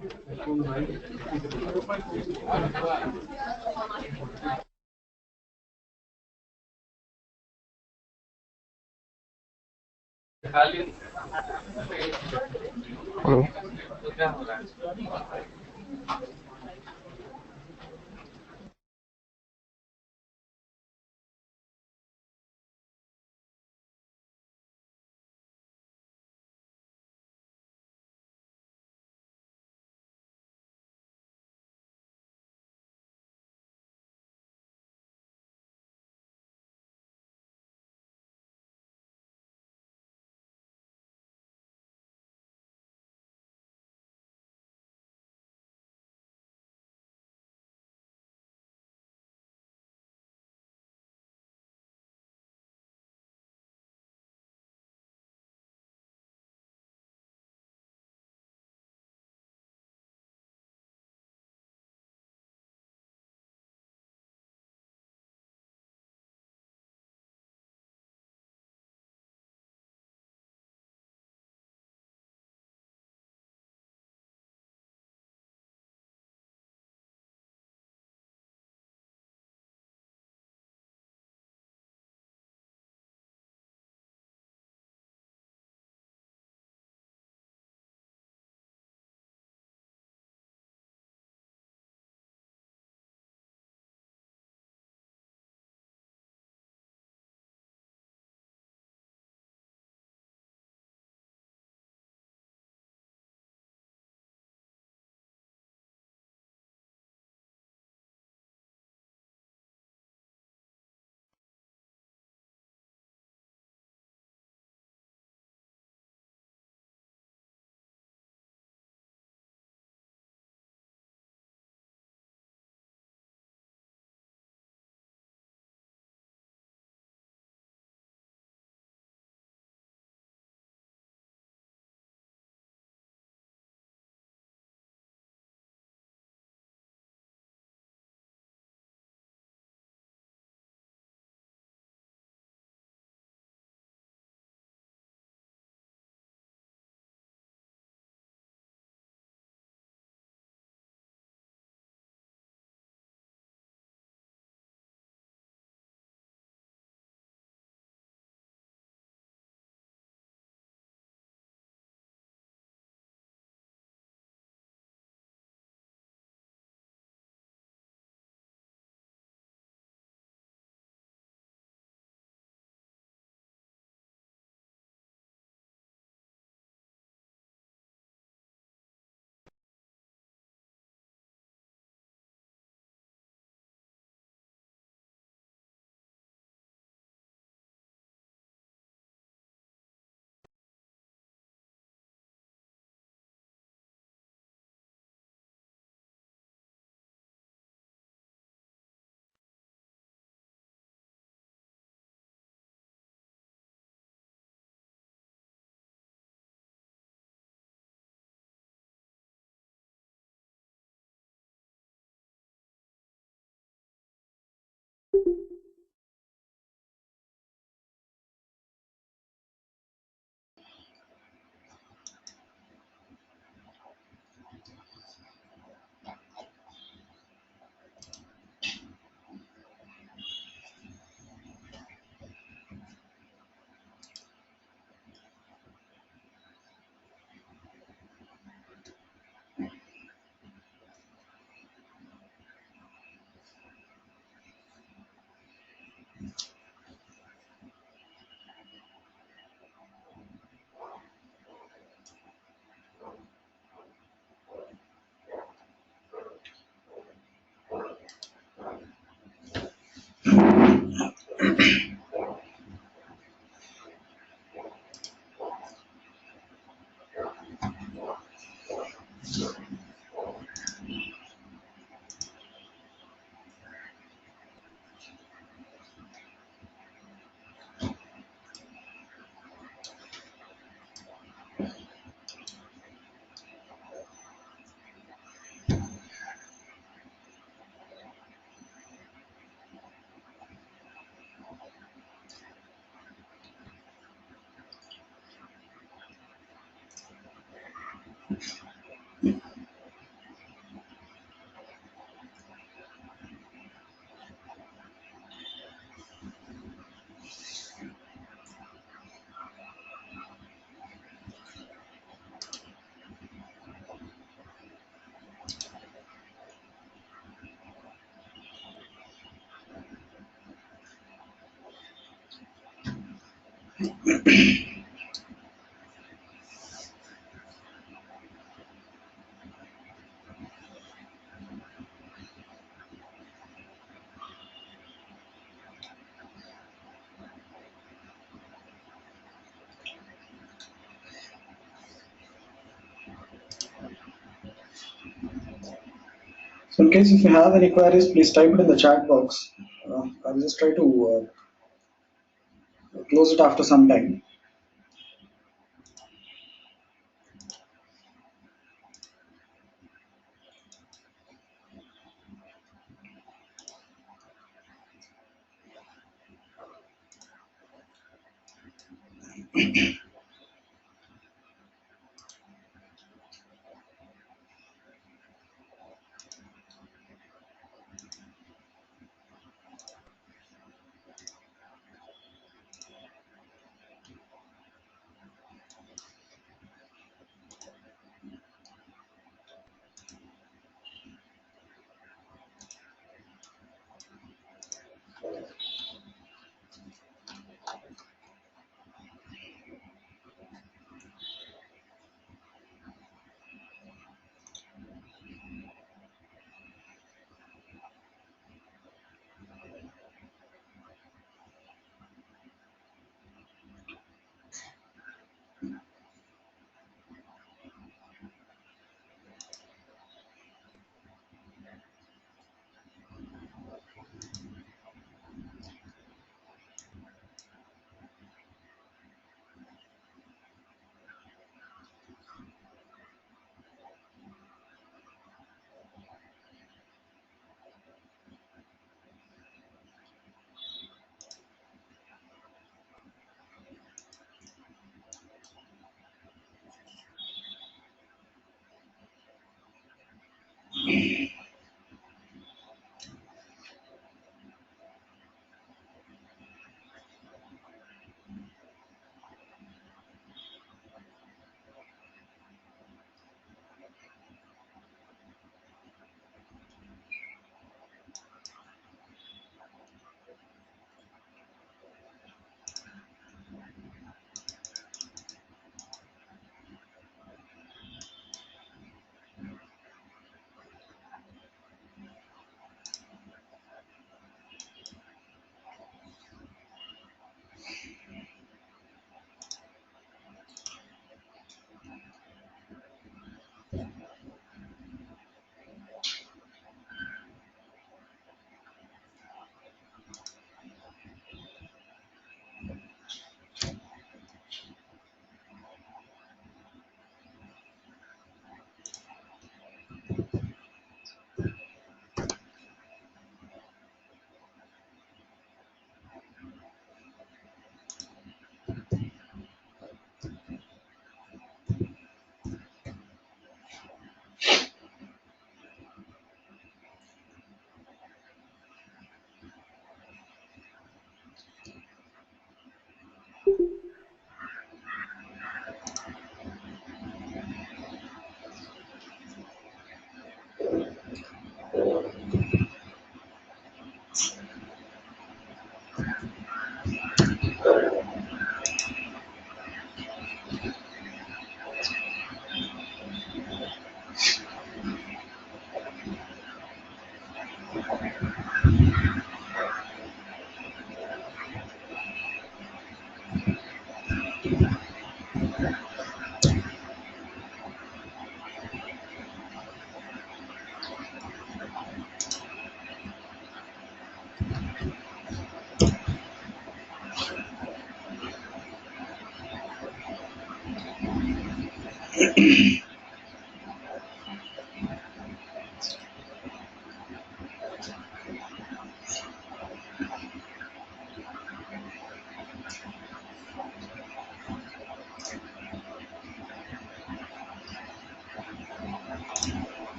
Hello.
So in case if you have any queries, please type it in the chat box. I'll just try to close it after some time.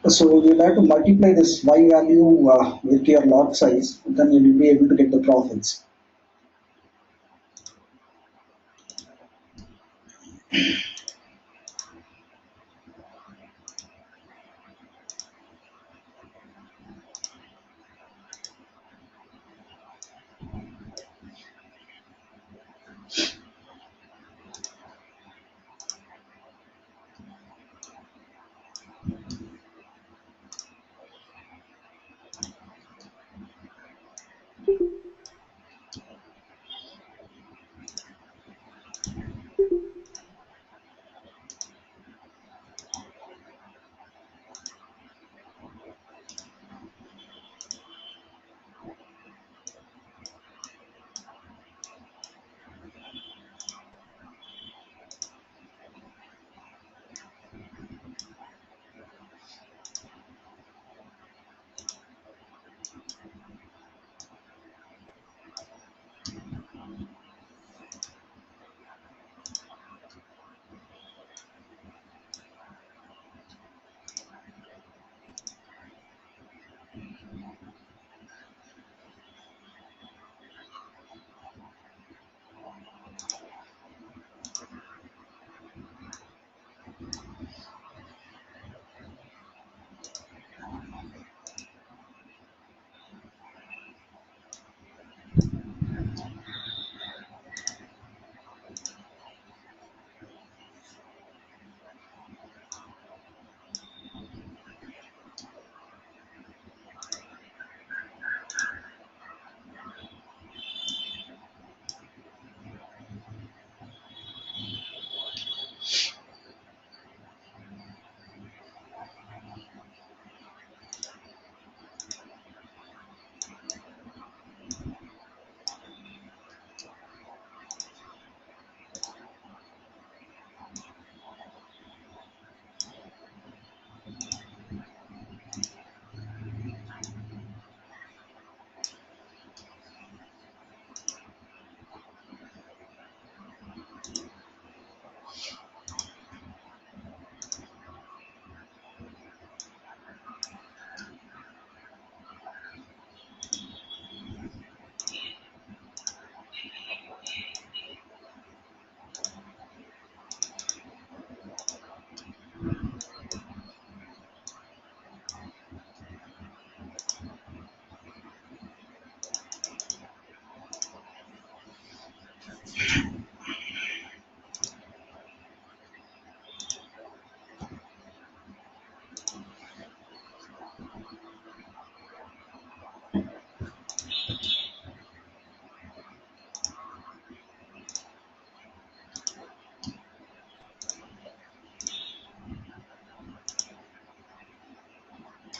So you'll have to multiply this Y value with your lot size, then you'll be able to get the profits.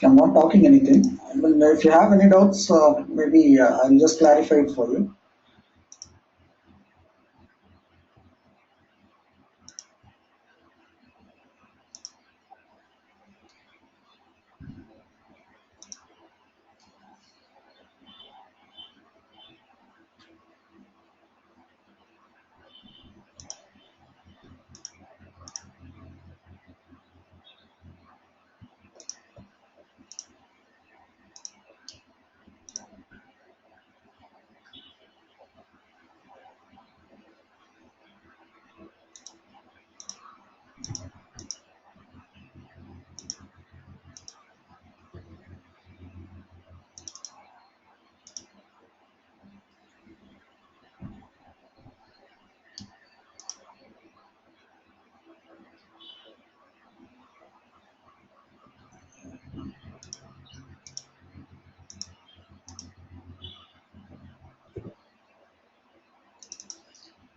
I'm not talking anything. I mean, if you have any doubts, maybe I'll just clarify it for you.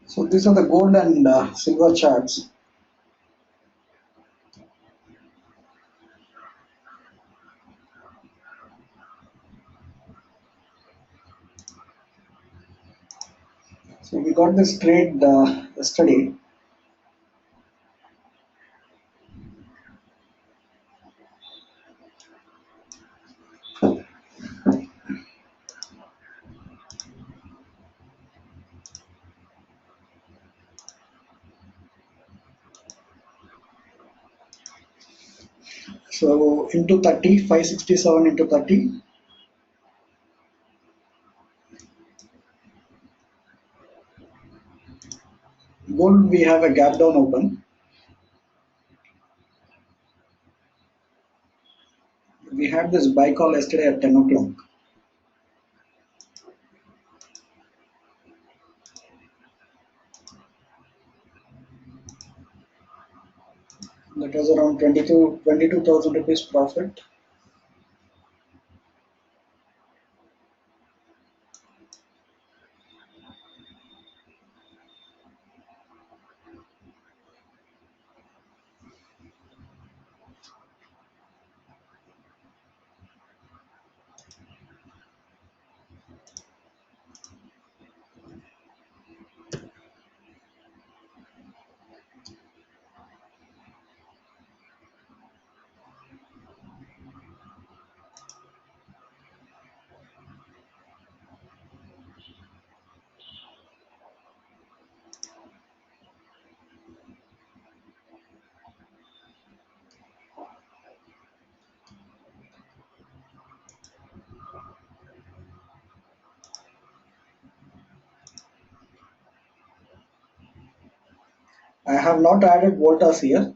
So these are the gold and silver charts. So we got this trade yesterday. So into 30, 567 into 30. Gold, we have a gap down open. We had this buy call yesterday at 10 o'clock. That was around 22,000 rupees profit. I have not added voltas here.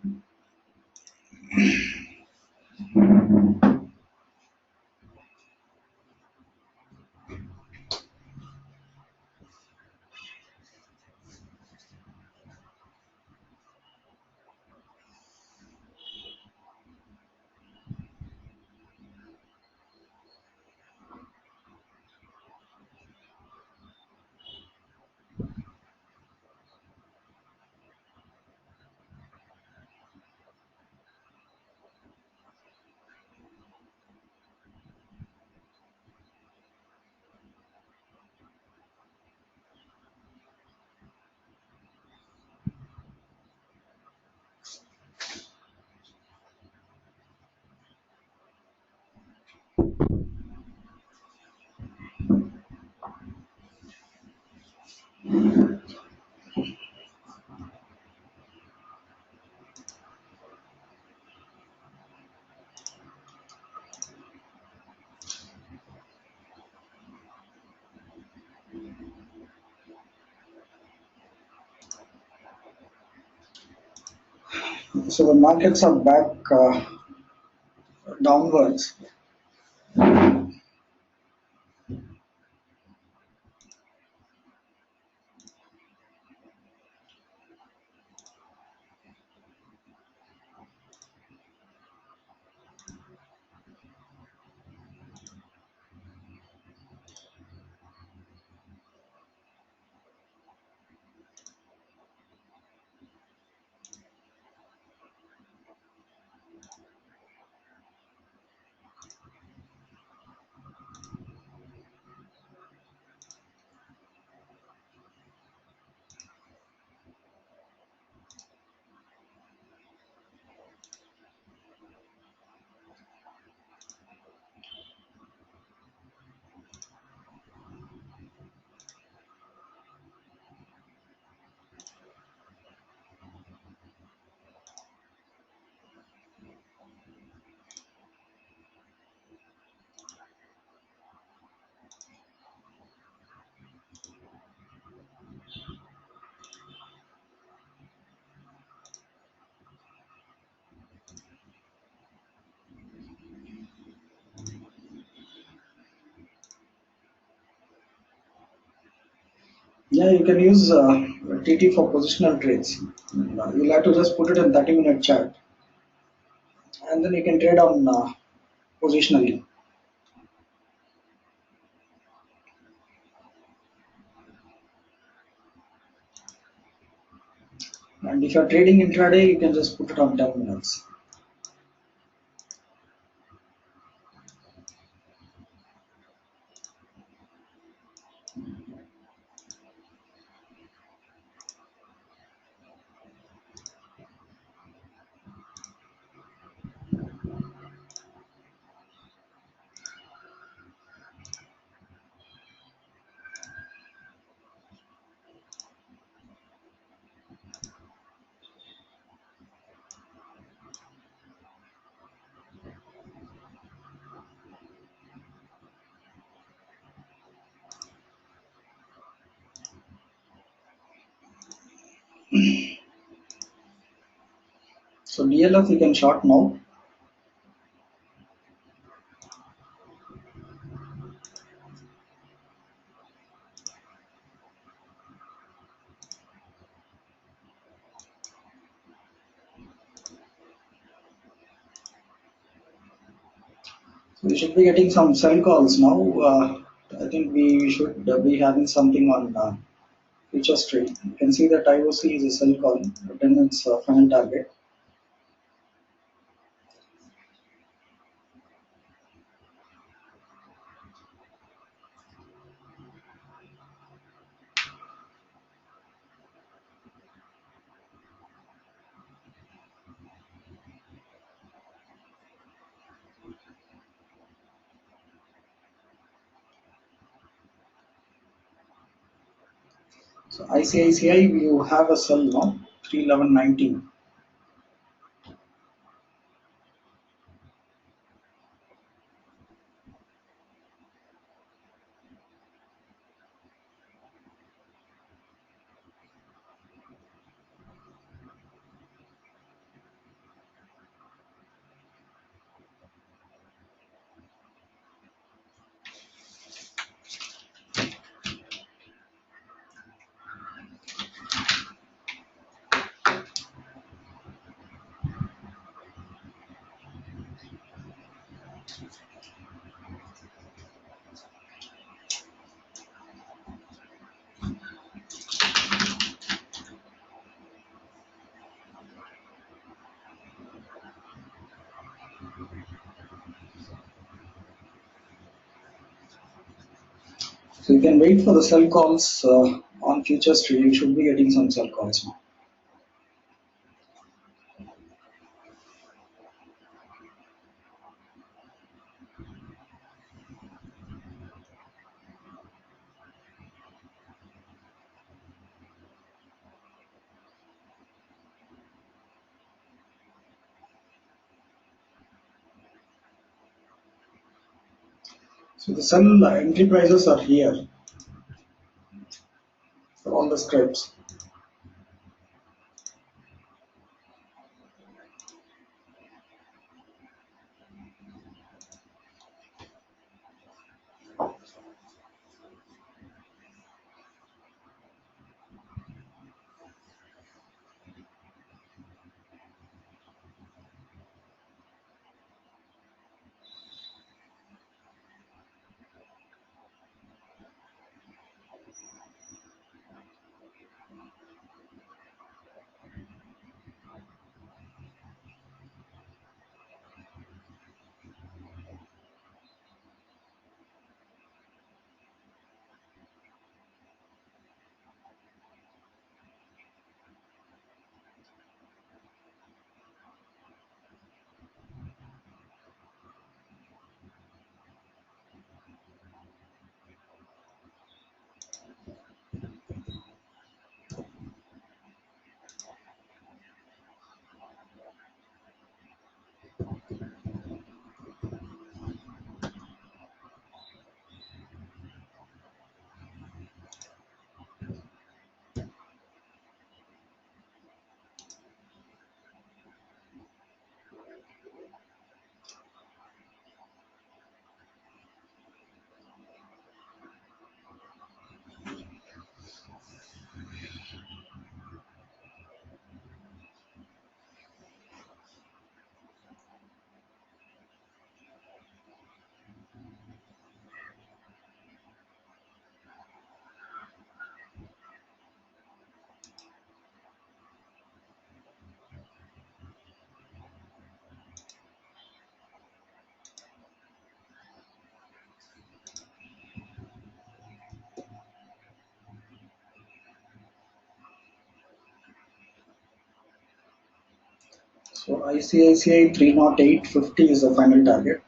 So the markets are back downwards. Yeah, you can use TT for positional trades. You'll have to just put it in 30-minute chart, and then you can trade on positionally. And if you're trading intraday, you can just put it on 10 minutes. So DLF you can short now. So we should be getting some sell calls now. I think we should be having something on Futurestree. You can see that IOC is a sell call, but then it's a final target. So ICICI, you have a sell now, 311.90. So you can wait for the sell calls on Futurestree. You should be getting some sell calls now. So the sell entry prices are here for all the scripts. So ICICI 308.50 is the final target.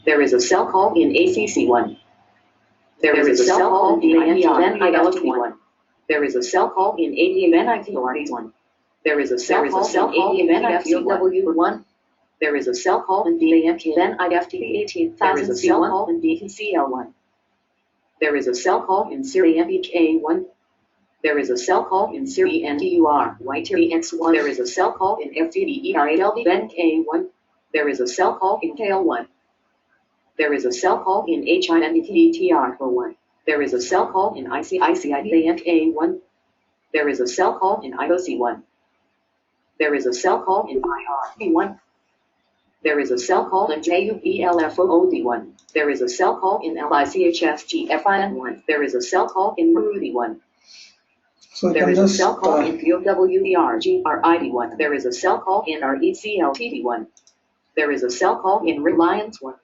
There is a sell call in ACC1. There is a sell call in ADN-ILT1. There is a sell call in ADN-ITORD1. There is a sell call in ADN-ITOW1. There is a sell call in DANKN-IFT18,000. There is a sell call in DTCL1. There is a sell call in Series MBK1. There is a sell call in Series NDUR YTX1. There is a sell call in FTDERALVNK1. There is a sell call in KL1. There is a sell call in HINDTTR1. There is a sell call in ICICIDANK1. There is a sell call in IOC1. There is a sell call in IRP1. There is a sell call in JUBLFOOD1. There is a sell call in LICHSGFIN1. There is a sell call in MARUDI1.
So
there is a sell call in POWERGRID1. There is a sell call in RECLTD1. There is a sell call in Reliance1.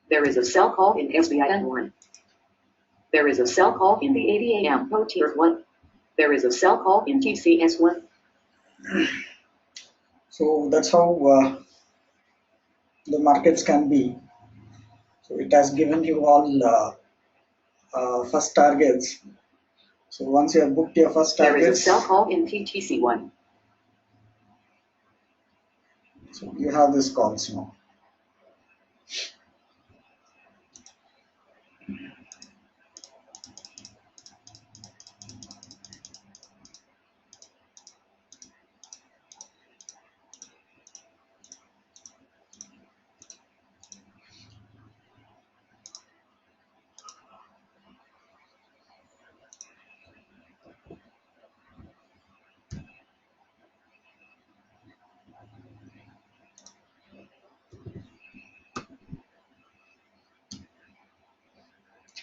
There is a sell call in SBIN1. There is a sell call in the ADAM POTIR1. There is a sell call in TCS1.
So that's how the markets can be. So it has given you all first targets. So once you have booked your first targets,
there is a sell call in TTC1.
So you have these calls now.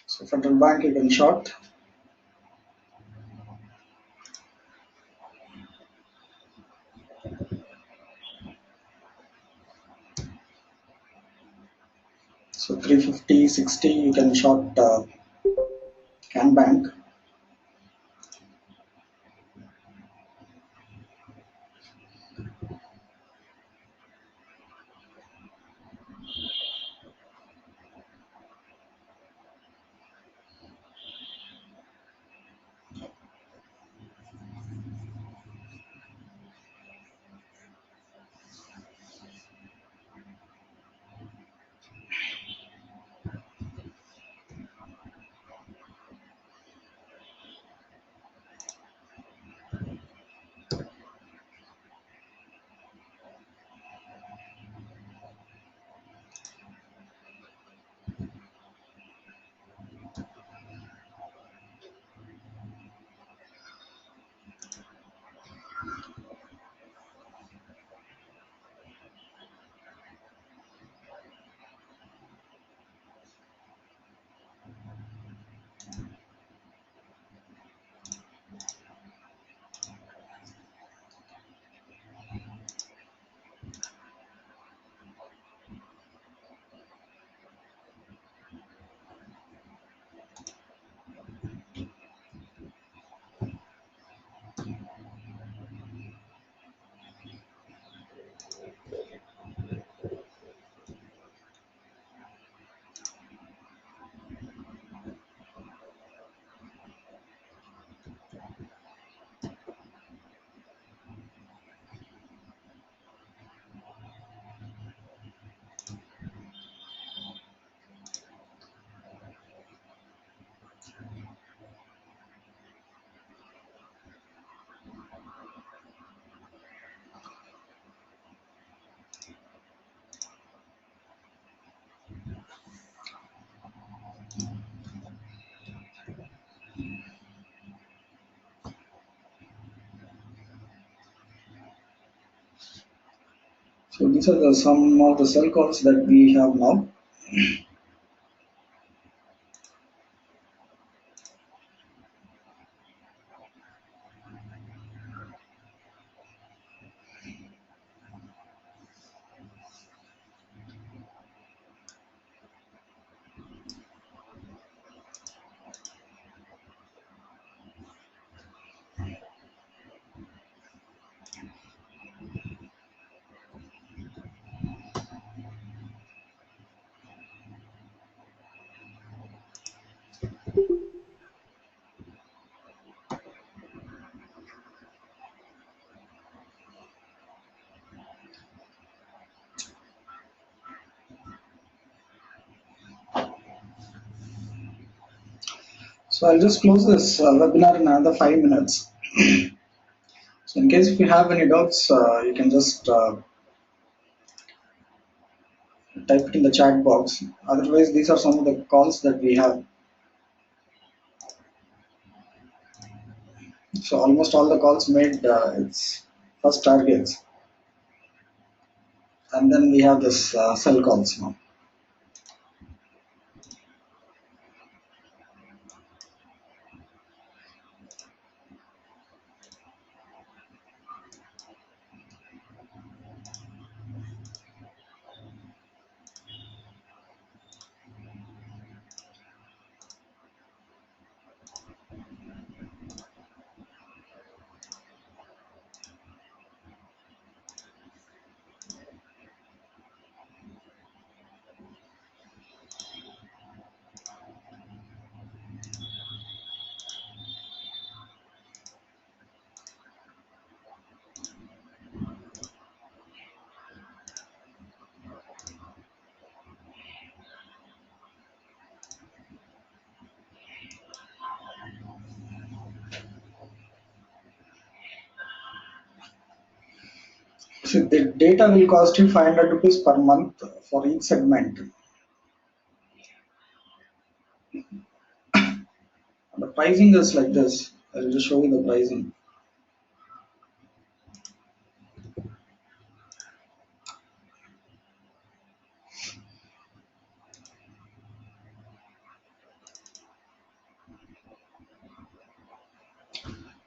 So Federal Bank you can short. So 350, 60 you can short Can Bank. So these are some of the sell calls that we have now. So I'll just close this webinar in another 5 minutes. So in case if you have any doubts, you can just type it in the chat box. Otherwise, these are some of the calls that we have. So almost all the calls made its first targets, and then we have this sell calls now. So the data will cost you 500 rupees per month for each segment. The pricing is like this. I'll just show you the pricing.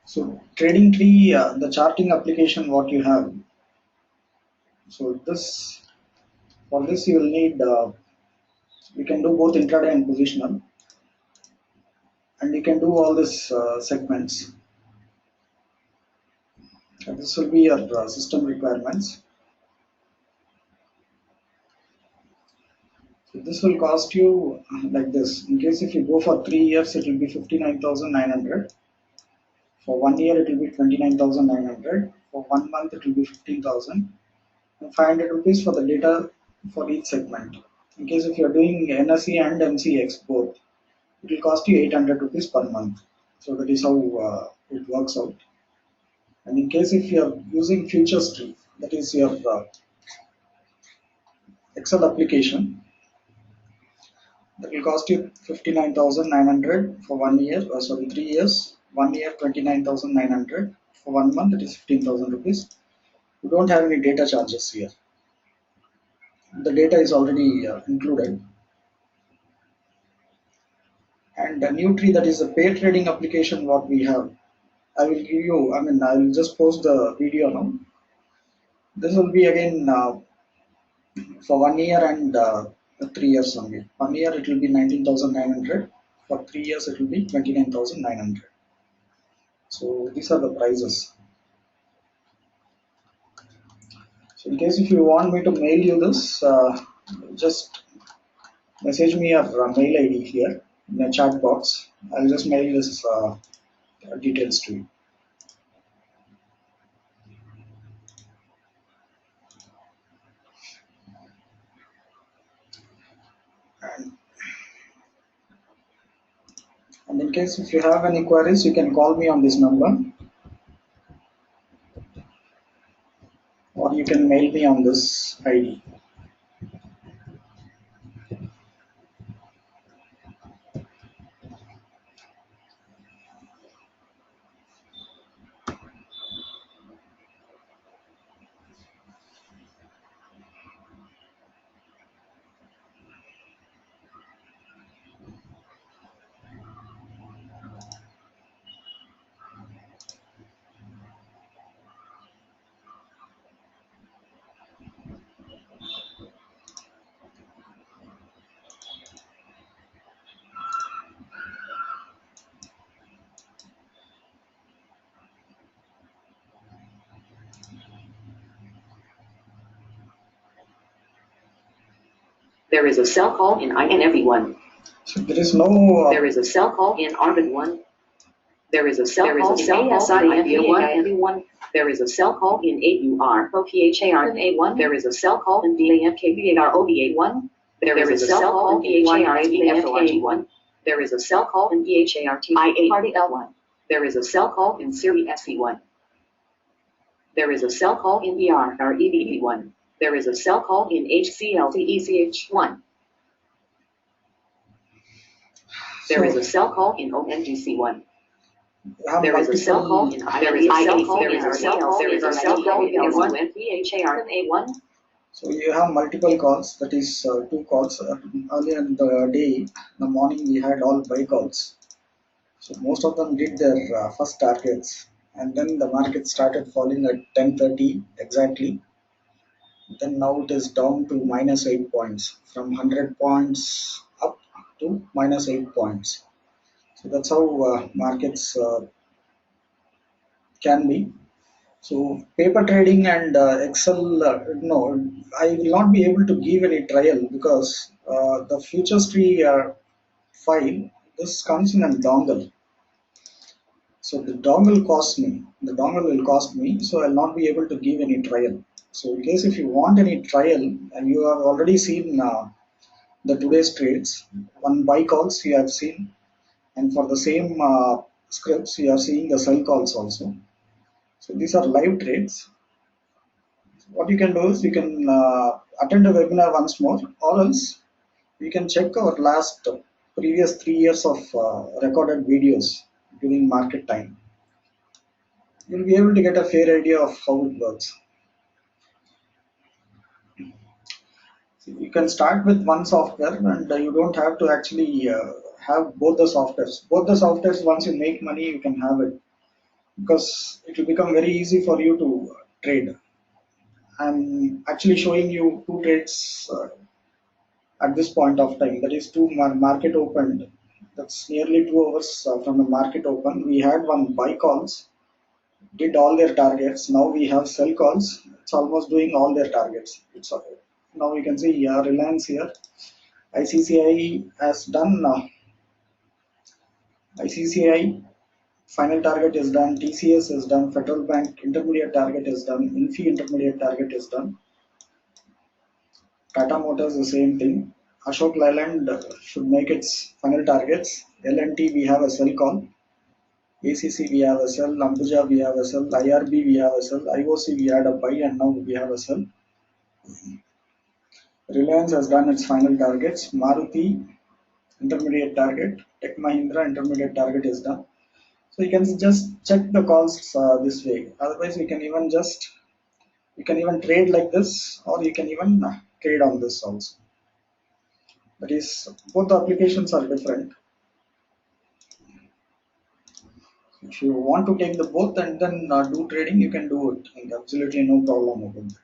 So TradingTree, the charting application, what you have. So this, for this you will need, you can do both intraday and positional, and you can do all these segments. And this will be your system requirements. So this will cost you like this. In case if you go for 3 years, it will be 59,900. For 1 year, it will be 29,900. For 1 month, it will be 15,000. And 500 rupees for the data for each segment. In case if you are doing NSE and NCDEX both, it will cost you 800 rupees per month. So that is how it works out. And in case if you are using Futurestree, that is your Excel application, that will cost you 59,900 for 1 year, sorry, 3 years. 1 year 29,900. For 1 month, it is 15,000 rupees. You don't have any data charges here. The data is already included. And the NewTree, that is a pair trading application what we have. I will give you, I will just post the video now. This will be again for 1 year and 3 years only. 1 year it will be 19,900. For 3 years it will be 29,900. So these are the prices. So in case if you want me to mail you this, just message me your mail ID here in the chat box. I'll just mail this details to you. And in case if you have any queries, you can call me on this number, or you can mail me on this ID.
There is a sell call in INFE1.
So there is no.
There is a sell call in ARBID1. There is a sell call in ASINFA1. There is a sell call in AUR OPHARA1. There is a sell call in DAMKBAROBA1. There is a sell call in BHARABFORG1. There is a sell call in BHARTIA1. There is a sell call in Series SE1. There is a sell call in BRREBB1. There is a sell call in HCLTECH1. There is a sell call in ONGC1. There is a sell call in IIA1. There is a sell call in BHARA1.
So you have multiple calls, that is two calls. Earlier in the day, in the morning, we had all buy calls. So most of them did their first targets, and then the market started falling at 10:30 exactly. Then now it is down to minus 8 points, from 100 points up to minus 8 points. So that's how markets can be. So paper trading and Excel, no, I will not be able to give any trial because the Futurestree file, this comes in a dongle. So the dongle costs me. The dongle will cost me, so I'll not be able to give any trial. So in case if you want any trial, and you have already seen the today's trades, one buy calls you have seen, and for the same scripts you are seeing the sell calls also. So these are live trades. What you can do is you can attend a webinar once more, or else you can check our last previous 3 years of recorded videos during market time. You'll be able to get a fair idea of how it works. So you can start with one software, and you don't have to actually have both the softwares. Both the softwares, once you make money, you can have it, because it will become very easy for you to trade. I'm actually showing you two trades at this point of time. That is two market opened. That's nearly 2 hours from the market open. We had one buy calls, did all their targets. Now we have sell calls. It's almost doing all their targets. Now you can see Reliance here. ICCI has done. ICCI final target is done. TCS is done. Federal Bank intermediate target is done. Infi intermediate target is done. Tata Motors, the same thing. Ashok Leyland should make its final targets. L&T, we have a sell call. ACC, we have a sell. Ambuja, we have a sell. IRB, we have a sell. IOC, we had a buy, and now we have a sell. Reliance has done its final targets. Maruti, intermediate target. Tech Mahindra, intermediate target is done. So you can just check the calls this way. Otherwise, you can even trade like this, or you can even trade on this also. That is, both the applications are different. If you want to take the both and then do trading, you can do it, and absolutely no problem about that.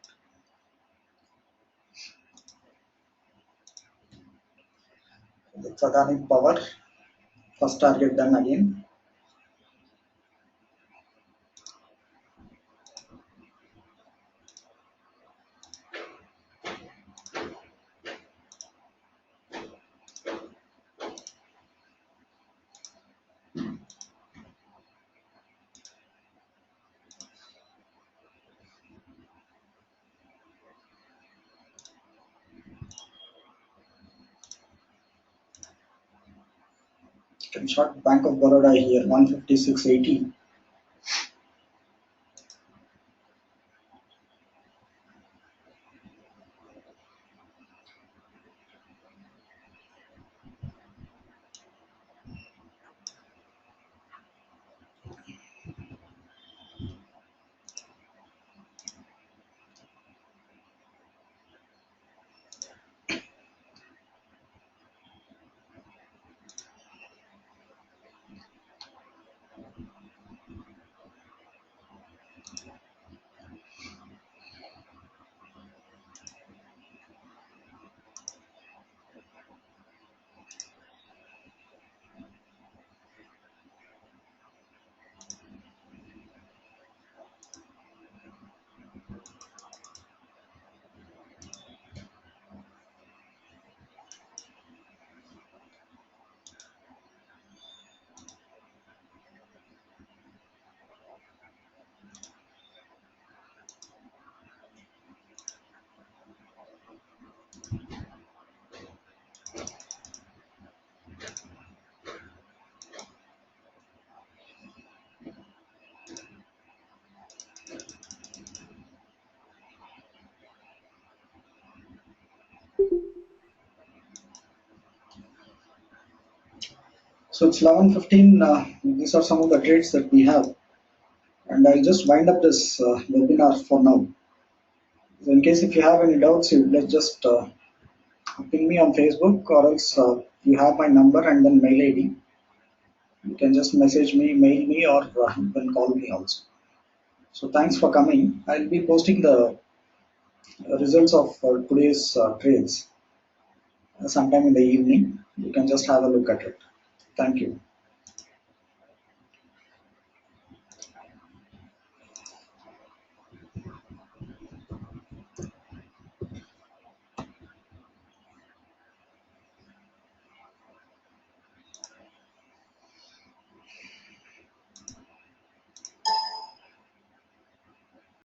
That's Adani Power. First target done again. You can short Bank of Baroda here, 156.80. So it's 11:15. These are some of the trades that we have, and I'll just wind up this webinar for now. So in case if you have any doubts, you let's just ping me on Facebook, or else you have my number and then mail ID. You can just message me, mail me, or you can call me also. So thanks for coming. I'll be posting the results of today's trades sometime in the evening. You can just have a look at it. Thank you.